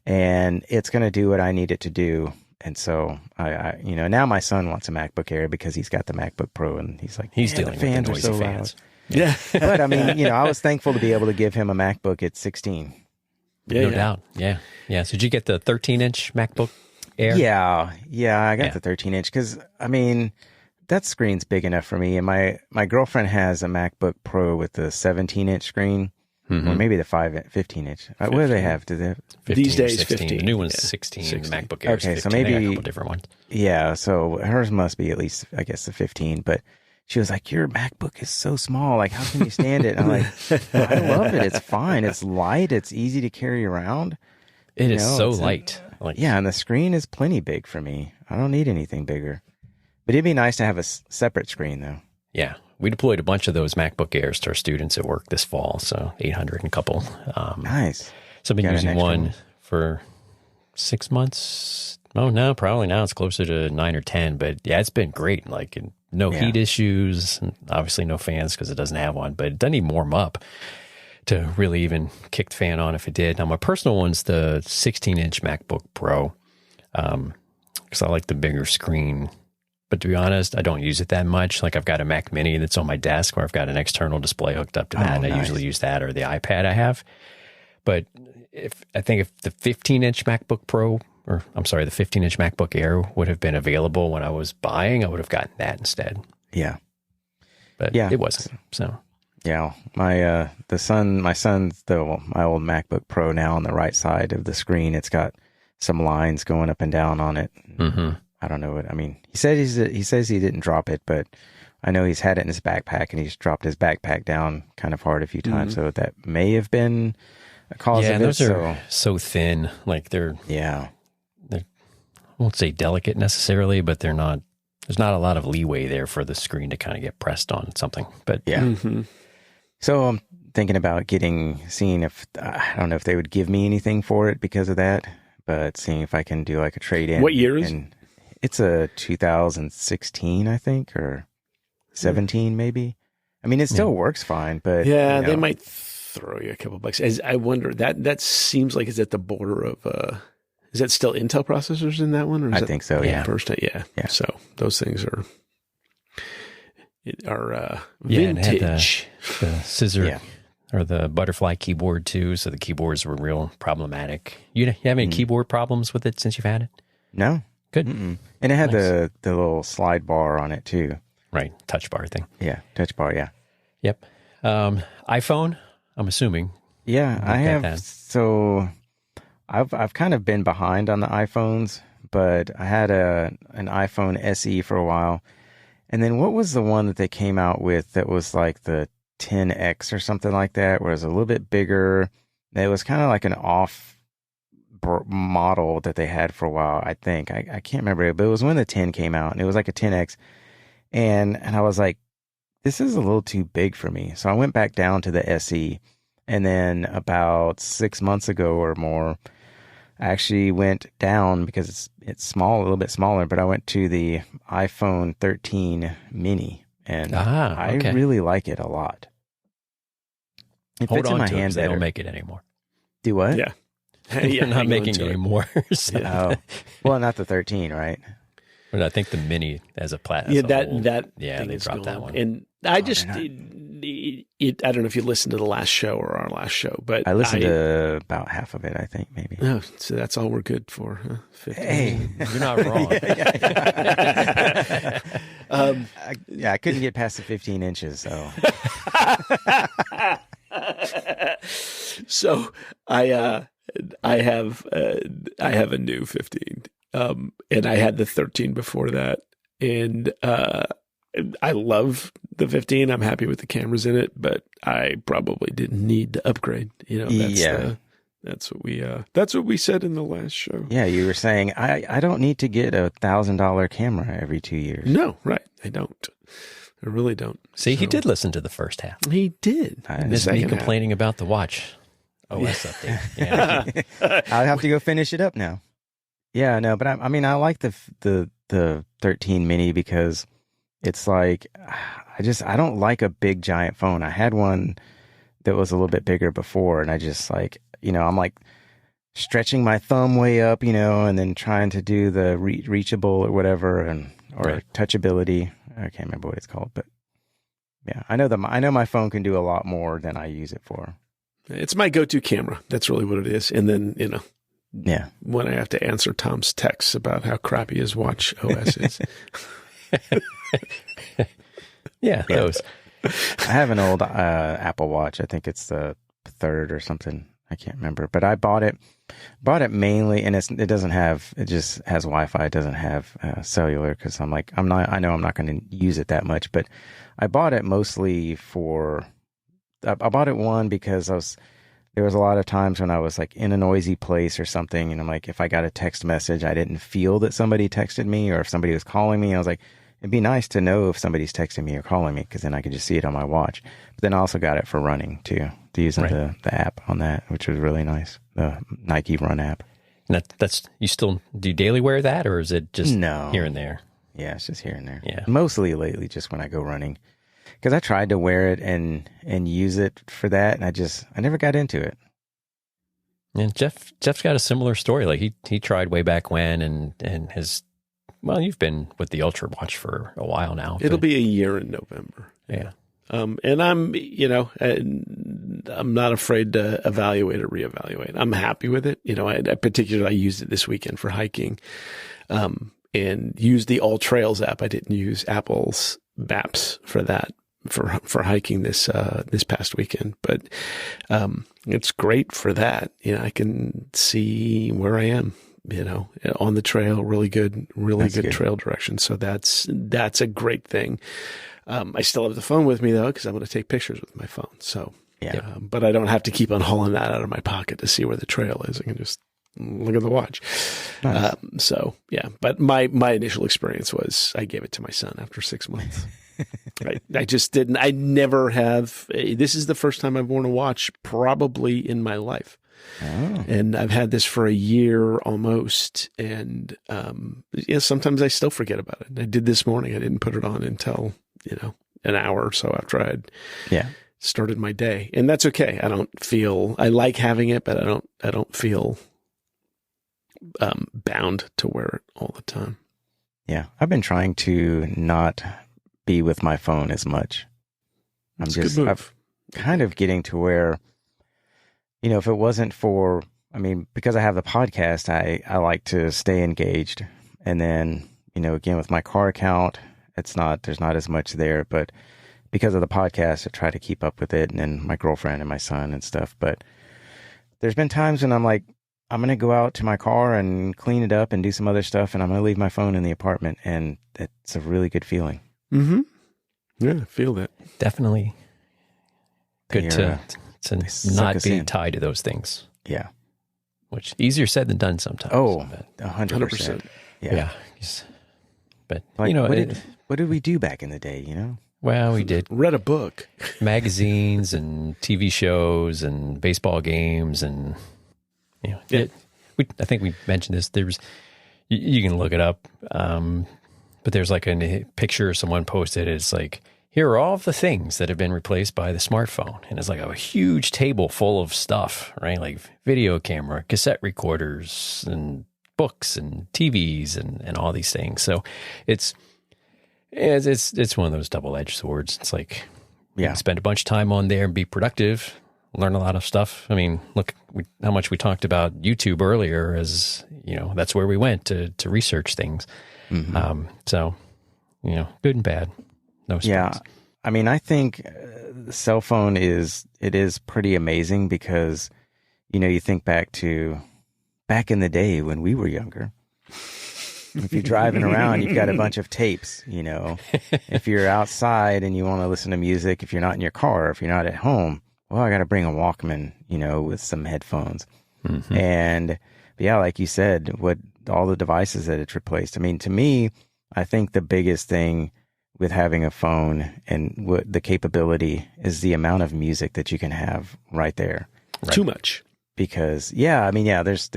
and it's going to do what I need it to do. And so I now my son wants a MacBook Air because he's got the MacBook Pro, and he's like, he's dealing with the noisy fans. Yeah. But I mean, I was thankful to be able to give him a MacBook at 16. No doubt. Yeah. So did you get the 13-inch MacBook Air? Yeah, I got the 13-inch because, I mean, that screen's big enough for me. And my girlfriend has a MacBook Pro with the 17-inch screen, or maybe the 15-inch. What do they have? Do they have 15 these days? 16. 15. The new one's 16. The MacBook Air is 15. So maybe they got a couple different ones. Yeah, so hers must be at least, I guess, the 15. But she was like, your MacBook is so small. Like, how can you stand it? And I'm like, I love it. It's fine. It's light. It's easy to carry around. It is so light. Yeah, and the screen is plenty big for me. I don't need anything bigger. But it'd be nice to have a separate screen, though. Yeah. We deployed a bunch of those MacBook Airs to our students at work this fall, so 800 and a couple. Nice. So I've been using one for 6 months. Oh, no, probably now it's closer to 9 or 10. But yeah, it's been great. Like, no heat issues, and obviously no fans because it doesn't have one, but it doesn't even warm up to really even kick the fan on if it did. Now, my personal one's the 16-inch MacBook Pro because I like the bigger screen. But to be honest, I don't use it that much. Like, I've got a Mac Mini that's on my desk where I've got an external display hooked up to that, and I usually use that or the iPad I have. But I think if the 15-inch MacBook Pro, or I'm sorry, the 15-inch MacBook Air would have been available when I was buying, I would have gotten that instead. Yeah. But it wasn't. So yeah, my son's my old MacBook Pro now on the right side of the screen. It's got some lines going up and down on it. Mm-hmm. I don't know what I mean. He says he didn't drop it, but I know he's had it in his backpack and he's dropped his backpack down kind of hard a few times. So that may have been a cause of it. Yeah, those are so thin. Like they're I won't say delicate necessarily, but there's not a lot of leeway there for the screen to kind of get pressed on something. But yeah. Mm-hmm. So I'm thinking about seeing if, I don't know if they would give me anything for it because of that, but seeing if I can do like a trade-in. What year is it? It's a 2016, I think, or 17 maybe. I mean, it still works fine, but they might throw you a couple bucks. As I wonder, that seems like it's at the border of is that still Intel processors in that one? Or is I think so, yeah. First, yeah. So those things are vintage. And the scissor or the butterfly keyboard too. So the keyboards were real problematic. You have any keyboard problems with it since you've had it? No. Good. Mm-mm. And it had the little slide bar on it too. Right. Touch bar thing. Yeah. Touch bar. Yeah. Yep. iPhone, I'm assuming. Yeah. I have. So I've kind of been behind on the iPhones, but I had an iPhone SE for a while. And then what was the one that they came out with that was like the 10X or something like that, where it was a little bit bigger? It was kind of like an off model that they had for a while, I think. I can't remember it, but it was when the 10 came out, and it was like a 10X. And I was like, this is a little too big for me. So I went back down to the SE. And then about 6 months ago or more, I actually went down because it's small, a little bit smaller, but I went to the iPhone 13 mini, and I really like it a lot. It Hold fits on in my to it, hand they better. don't make it anymore. Do what? Yeah. You're not making it anymore. So. Oh, well, not the 13, right? But I think the mini as a platform. Yeah, that yeah, thing they is dropped that gone. one. And I just, I don't know if you listened to the last show or our last show, but I listened to about half of it, I think, maybe. Oh, so that's all we're good for, huh? 15. Hey, You're not wrong. I couldn't get past the 15 inches, so. So I have a new 15, and I had the 13 before that, and I love the 15. I'm happy with the cameras in it, but I probably didn't need to upgrade. That's what we said in the last show. Yeah, you were saying I don't need to get a $1,000 camera every 2 years. No, right? I don't. I really don't. See, he did listen to the first half. He did. This is me complaining about the watch OS update. Yeah. I'll have to go finish it up now. Yeah, no, but I mean, I like the 13 mini because it's like, I don't like a big giant phone. I had one that was a little bit bigger before, and I just like, I'm like stretching my thumb way up, and then trying to do the reachable or whatever, or touchability. I can't remember what it's called, but yeah, I know my phone can do a lot more than I use it for. It's my go-to camera. That's really what it is. And then, yeah, when I have to answer Tom's texts about how crappy his watch OS is. Yeah, those. I have an old Apple Watch. I think it's the 3rd or something. I can't remember, but I bought it mainly, and it just has Wi-Fi. It doesn't have cellular because I know I'm not going to use it that much, but I bought it mostly I bought it because there was a lot of times when I was like in a noisy place or something, and I'm like, if I got a text message, I didn't feel that somebody texted me, or if somebody was calling me, I was like, it'd be nice to know if somebody's texting me or calling me, because then I could just see it on my watch. But then I also got it for running too, using the app on that, which was really nice. The Nike Run app. And that's you still do you daily wear that, or is it just here and there? Yeah, it's just here and there. Yeah, mostly lately, just when I go running, because I tried to wear it and use it for that, and I never got into it. And Jeff's got a similar story. Like he tried way back when, and has. Well, you've been with the Ultra Watch for a while now. It'll be a year in November. Yeah. And I'm, I'm not afraid to evaluate or reevaluate. I'm happy with it. I used it this weekend for hiking, and used the All Trails app. I didn't use Apple's maps for that, for hiking this past weekend, but, it's great for that. I can see where I am. On the trail, really good trail direction. So that's a great thing. I still have the phone with me though, because I'm going to take pictures with my phone. So yeah, but I don't have to keep on hauling that out of my pocket to see where the trail is. I can just look at the watch. Nice. So yeah, but my initial experience was I gave it to my son after 6 months. I just didn't. I never have. This is the first time I've worn a watch probably in my life. Oh. And I've had this for a year almost. And, sometimes I still forget about it. I did this morning. I didn't put it on until, an hour or so after I had started my day. And that's okay. I like having it, but I don't feel, bound to wear it all the time. Yeah. I've been trying to not be with my phone as much. I'm kind of getting to where, if it wasn't for, because I have the podcast, I like to stay engaged. And then, again, with my car account, there's not as much there, but because of the podcast, I try to keep up with it, and then my girlfriend and my son and stuff. But there's been times when I'm like, I'm going to go out to my car and clean it up and do some other stuff, and I'm going to leave my phone in the apartment. And it's a really good feeling. Mm-hmm. Yeah, I feel that. Definitely good to not be tied to those things. Yeah. Which easier said than done sometimes. Oh, 100%. Yeah. But, Like, what did we do back in the day, you know? Well, we did Read a book. magazines and TV shows and baseball games and, I think we mentioned this. You can look it up, but there's like a picture someone posted. It's like, here are all of the things that have been replaced by the smartphone. And it's like a huge table full of stuff, right? Like video camera, cassette recorders, and books and TVs and all these things. So it's one of those double-edged swords. It's like, you can spend a bunch of time on there and be productive, learn a lot of stuff. I mean, look how much we talked about YouTube earlier as, that's where we went to research things. Mm-hmm. So, good and bad. No stress. Yeah. I mean, I think the cell phone is pretty amazing because, you think back in the day when we were younger. If you're driving around, you've got a bunch of tapes, If you're outside and you want to listen to music, if you're not in your car, if you're not at home, well, I got to bring a Walkman, with some headphones. Mm-hmm. And yeah, like you said, all the devices that it's replaced. I mean, to me, I think the biggest thing with having a phone and what the capability is the amount of music that you can have right there. Right? Too much. Because there's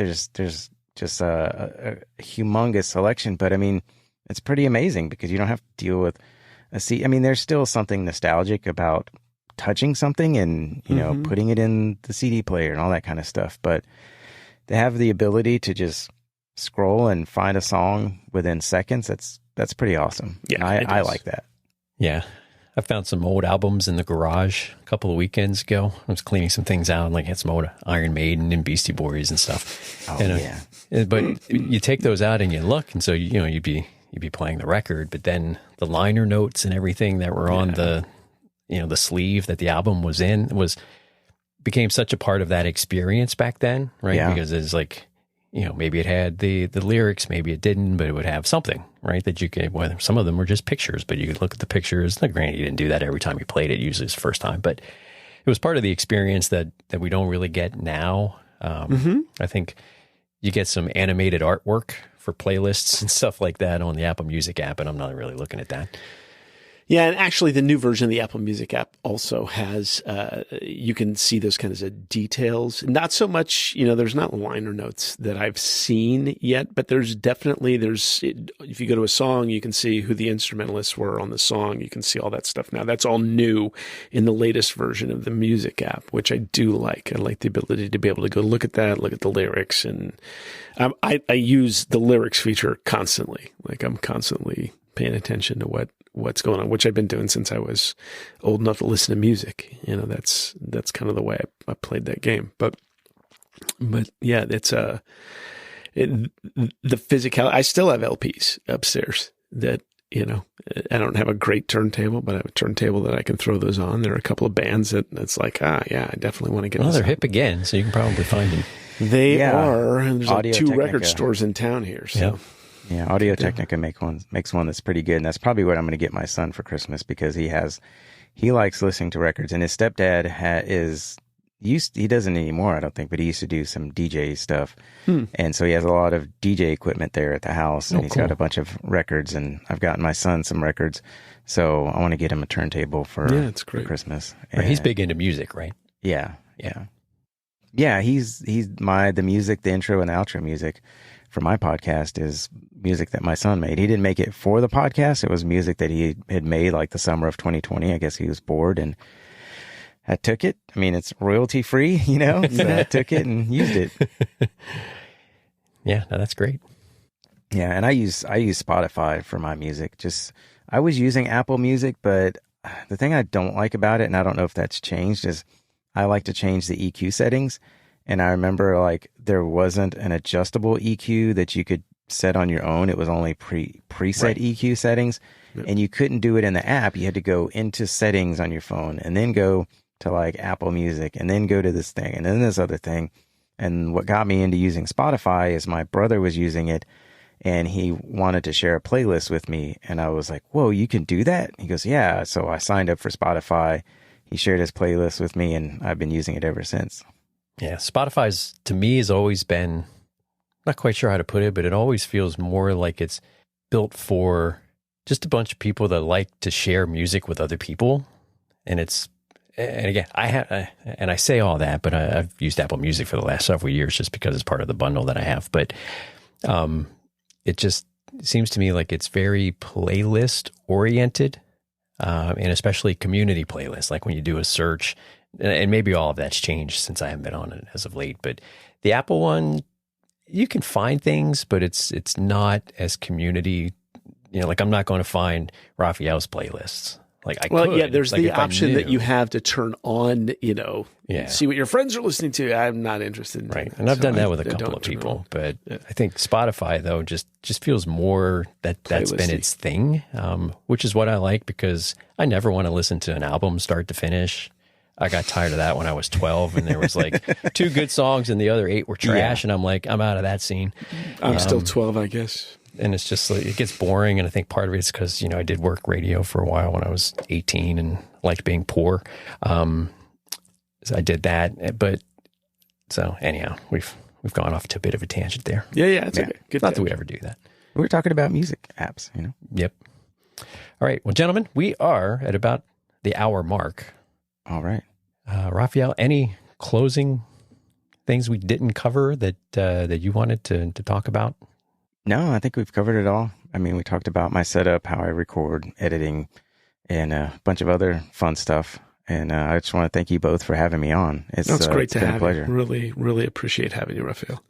just a humongous selection, but I mean, it's pretty amazing because you don't have to deal with I mean, there's still something nostalgic about touching something and, putting it in the CD player and all that kind of stuff. But to have the ability to just scroll and find a song within seconds, that's pretty awesome. Yeah, I like that. Yeah. I found some old albums in the garage a couple of weekends ago. I was cleaning some things out and had some old Iron Maiden and Beastie Boys and stuff. Oh, yeah. But you take those out and you look, and so, you'd be playing the record, but then the liner notes and everything that were on the sleeve that the album was in became such a part of that experience back then, right? Yeah. Because it's like, maybe it had the lyrics, maybe it didn't, but it would have something, right? That you could, well, some of them were just pictures, but you could look at the pictures. Now, granted, you didn't do that every time you played it. Usually it's the first time, but it was part of the experience that we don't really get now. I think you get some animated artwork for playlists and stuff like that on the Apple Music app, and I'm not really looking at that. Yeah, and actually the new version of the Apple Music app also has, you can see those kinds of details. Not so much, there's not liner notes that I've seen yet, but there's if you go to a song, you can see who the instrumentalists were on the song. You can see all that stuff now. That's all new in the latest version of the Music app, which I do like. I like the ability to be able to go look at that, look at the lyrics. And I use the lyrics feature constantly. I'm constantly paying attention to what's going on, which I've been doing since I was old enough to listen to music. That's kind of the way I played that game. But yeah, it's the physical. I still have LPs upstairs that, I don't have a great turntable, but I have a turntable that I can throw those on. There are a couple of bands that's like, I definitely want to get. Well, they're hip again, so you can probably find them. They are. And there's 2 record stores in town here. So. Yeah. Yeah, Audio-Technica makes one that's pretty good, and that's probably what I'm going to get my son for Christmas because he likes listening to records, and his stepdad he doesn't anymore, I don't think, but he used to do some DJ stuff, and so he has a lot of DJ equipment there at the house, and he's got a bunch of records, and I've gotten my son some records, so I want to get him a turntable for Christmas. Right, he's big into music, right? Yeah. He's the music, the intro and the outro music for my podcast is music that my son made. He didn't make it for the podcast. It was music that he had made like the summer of 2020. I guess he was bored and I took it. I mean, it's royalty free, so I took it and used it. Yeah, no, that's great. Yeah. And I use Spotify for my music. I was using Apple Music, but the thing I don't like about it, and I don't know if that's changed, is I like to change the EQ settings. And I remember there wasn't an adjustable EQ that you could set on your own. It was only preset EQ settings. Yep. And you couldn't do it in the app. You had to go into settings on your phone and then go to Apple Music and then go to this thing and then this other thing. And what got me into using Spotify is my brother was using it and he wanted to share a playlist with me. And I was like, whoa, you can do that? He goes, yeah. So I signed up for Spotify. He shared his playlist with me and I've been using it ever since. Yeah, Spotify's, to me, has always been, not quite sure how to put it, but it always feels more like it's built for just a bunch of people that like to share music with other people. And again, I say all that, but I've used Apple Music for the last several years just because it's part of the bundle that I have. But it just seems to me like it's very playlist oriented, and especially community playlists. Like when you do a search, and maybe all of that's changed since I haven't been on it as of late. But the Apple one, you can find things, but it's not as community. Like I'm not going to find Rafael's playlists. Like I could. Yeah, there's the option that you have to turn on, see what your friends are listening to. I'm not interested in right. And I've done that with a couple of people, but I think Spotify though just feels more that's been its thing, which is what I like because I never want to listen to an album start to finish. I got tired of that when I was 12 and there was like 2 good songs and the other 8 were trash. And I'm like, I'm out of that scene. I'm still 12, I guess. And it's just like, it gets boring. And I think part of it is because, I did work radio for a while when I was 18 and liked being poor. So I did that. But so anyhow, we've gone off to a bit of a tangent there. Yeah. It's okay. Good Not that we ever do that. We're talking about music apps, Yep. All right. Well, gentlemen, we are at about the hour mark. All right. Rafael, any closing things we didn't cover that you wanted to talk about? No, I think we've covered it all. I mean, we talked about my setup, how I record, editing, and a bunch of other fun stuff. And I just want to thank you both for having me on. It's great to have you. Really, really appreciate having you, Rafael.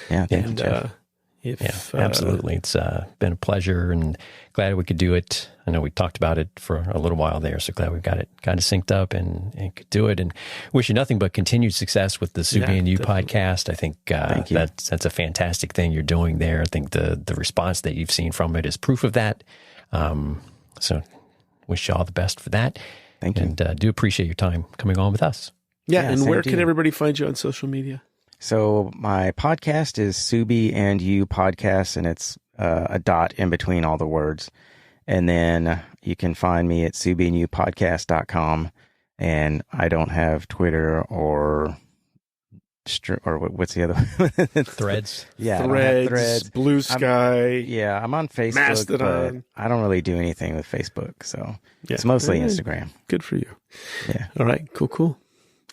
Yeah, thank you, Jeff. Absolutely. It's been a pleasure and glad we could do it. I know we talked about it for a little while there, so glad we got it synced up and could do it. And wish you nothing but continued success with the Subie and You podcast. I think that's a fantastic thing you're doing there. I think the response that you've seen from it is proof of that. So wish you all the best for that. Thank you. And do appreciate your time coming on with us. Yeah, and where can everybody find you on social media? So my podcast is Subie and You Podcast, and it's a dot in between all the words. And then you can find me at subieandyoupodcast.com. And I don't have Twitter or what's the other one? Threads. Yeah, Threads, Blue Sky. I'm on Facebook, Mastodon. but I don't really do anything with Facebook. So it's mostly Instagram. Good for you. Yeah. All right. Cool.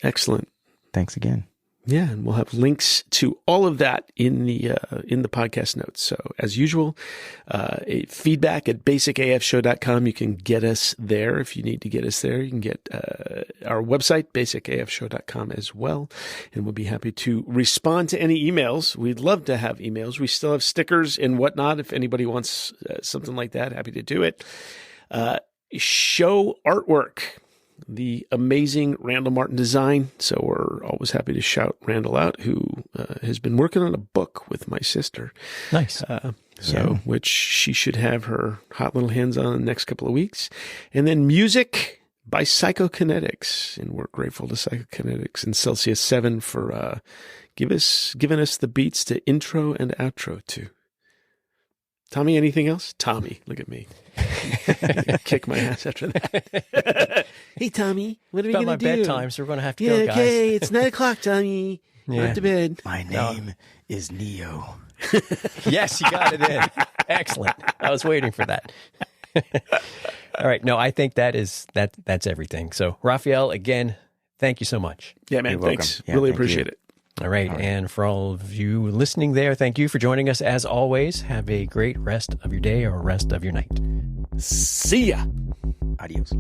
Excellent. Thanks again. Yeah, and we'll have links to all of that in the podcast notes. So as usual, feedback at basicafshow.com. You can get us there if you need to get us there. You can get our website, basicafshow.com as well. And we'll be happy to respond to any emails. We'd love to have emails. We still have stickers and whatnot. If anybody wants something like that, happy to do it. Show artwork. The amazing Randall Martin design. So we're always happy to shout Randall out, who has been working on a book with my sister. Nice. Which she should have her hot little hands on in the next couple of weeks. And then music by Psychokinetics. And we're grateful to Psychokinetics and Celsius 7 for giving us the beats to intro and outro to. Tommy, anything else? Tommy, look at me. Kick my ass after that. Hey, Tommy, what are we going to do? About my bedtime, so we're going to have to go, guys. Okay, it's 9:00, Tommy. Go to bed. My name is Neo. Yes, you got it in. Excellent. I was waiting for that. All right. No, I think that's everything. So, Rafael, again, thank you so much. Yeah, man. Thanks. Yeah, really appreciate it. All right. And for all of you listening there, thank you for joining us. As always, have a great rest of your day or rest of your night. See ya. Adios.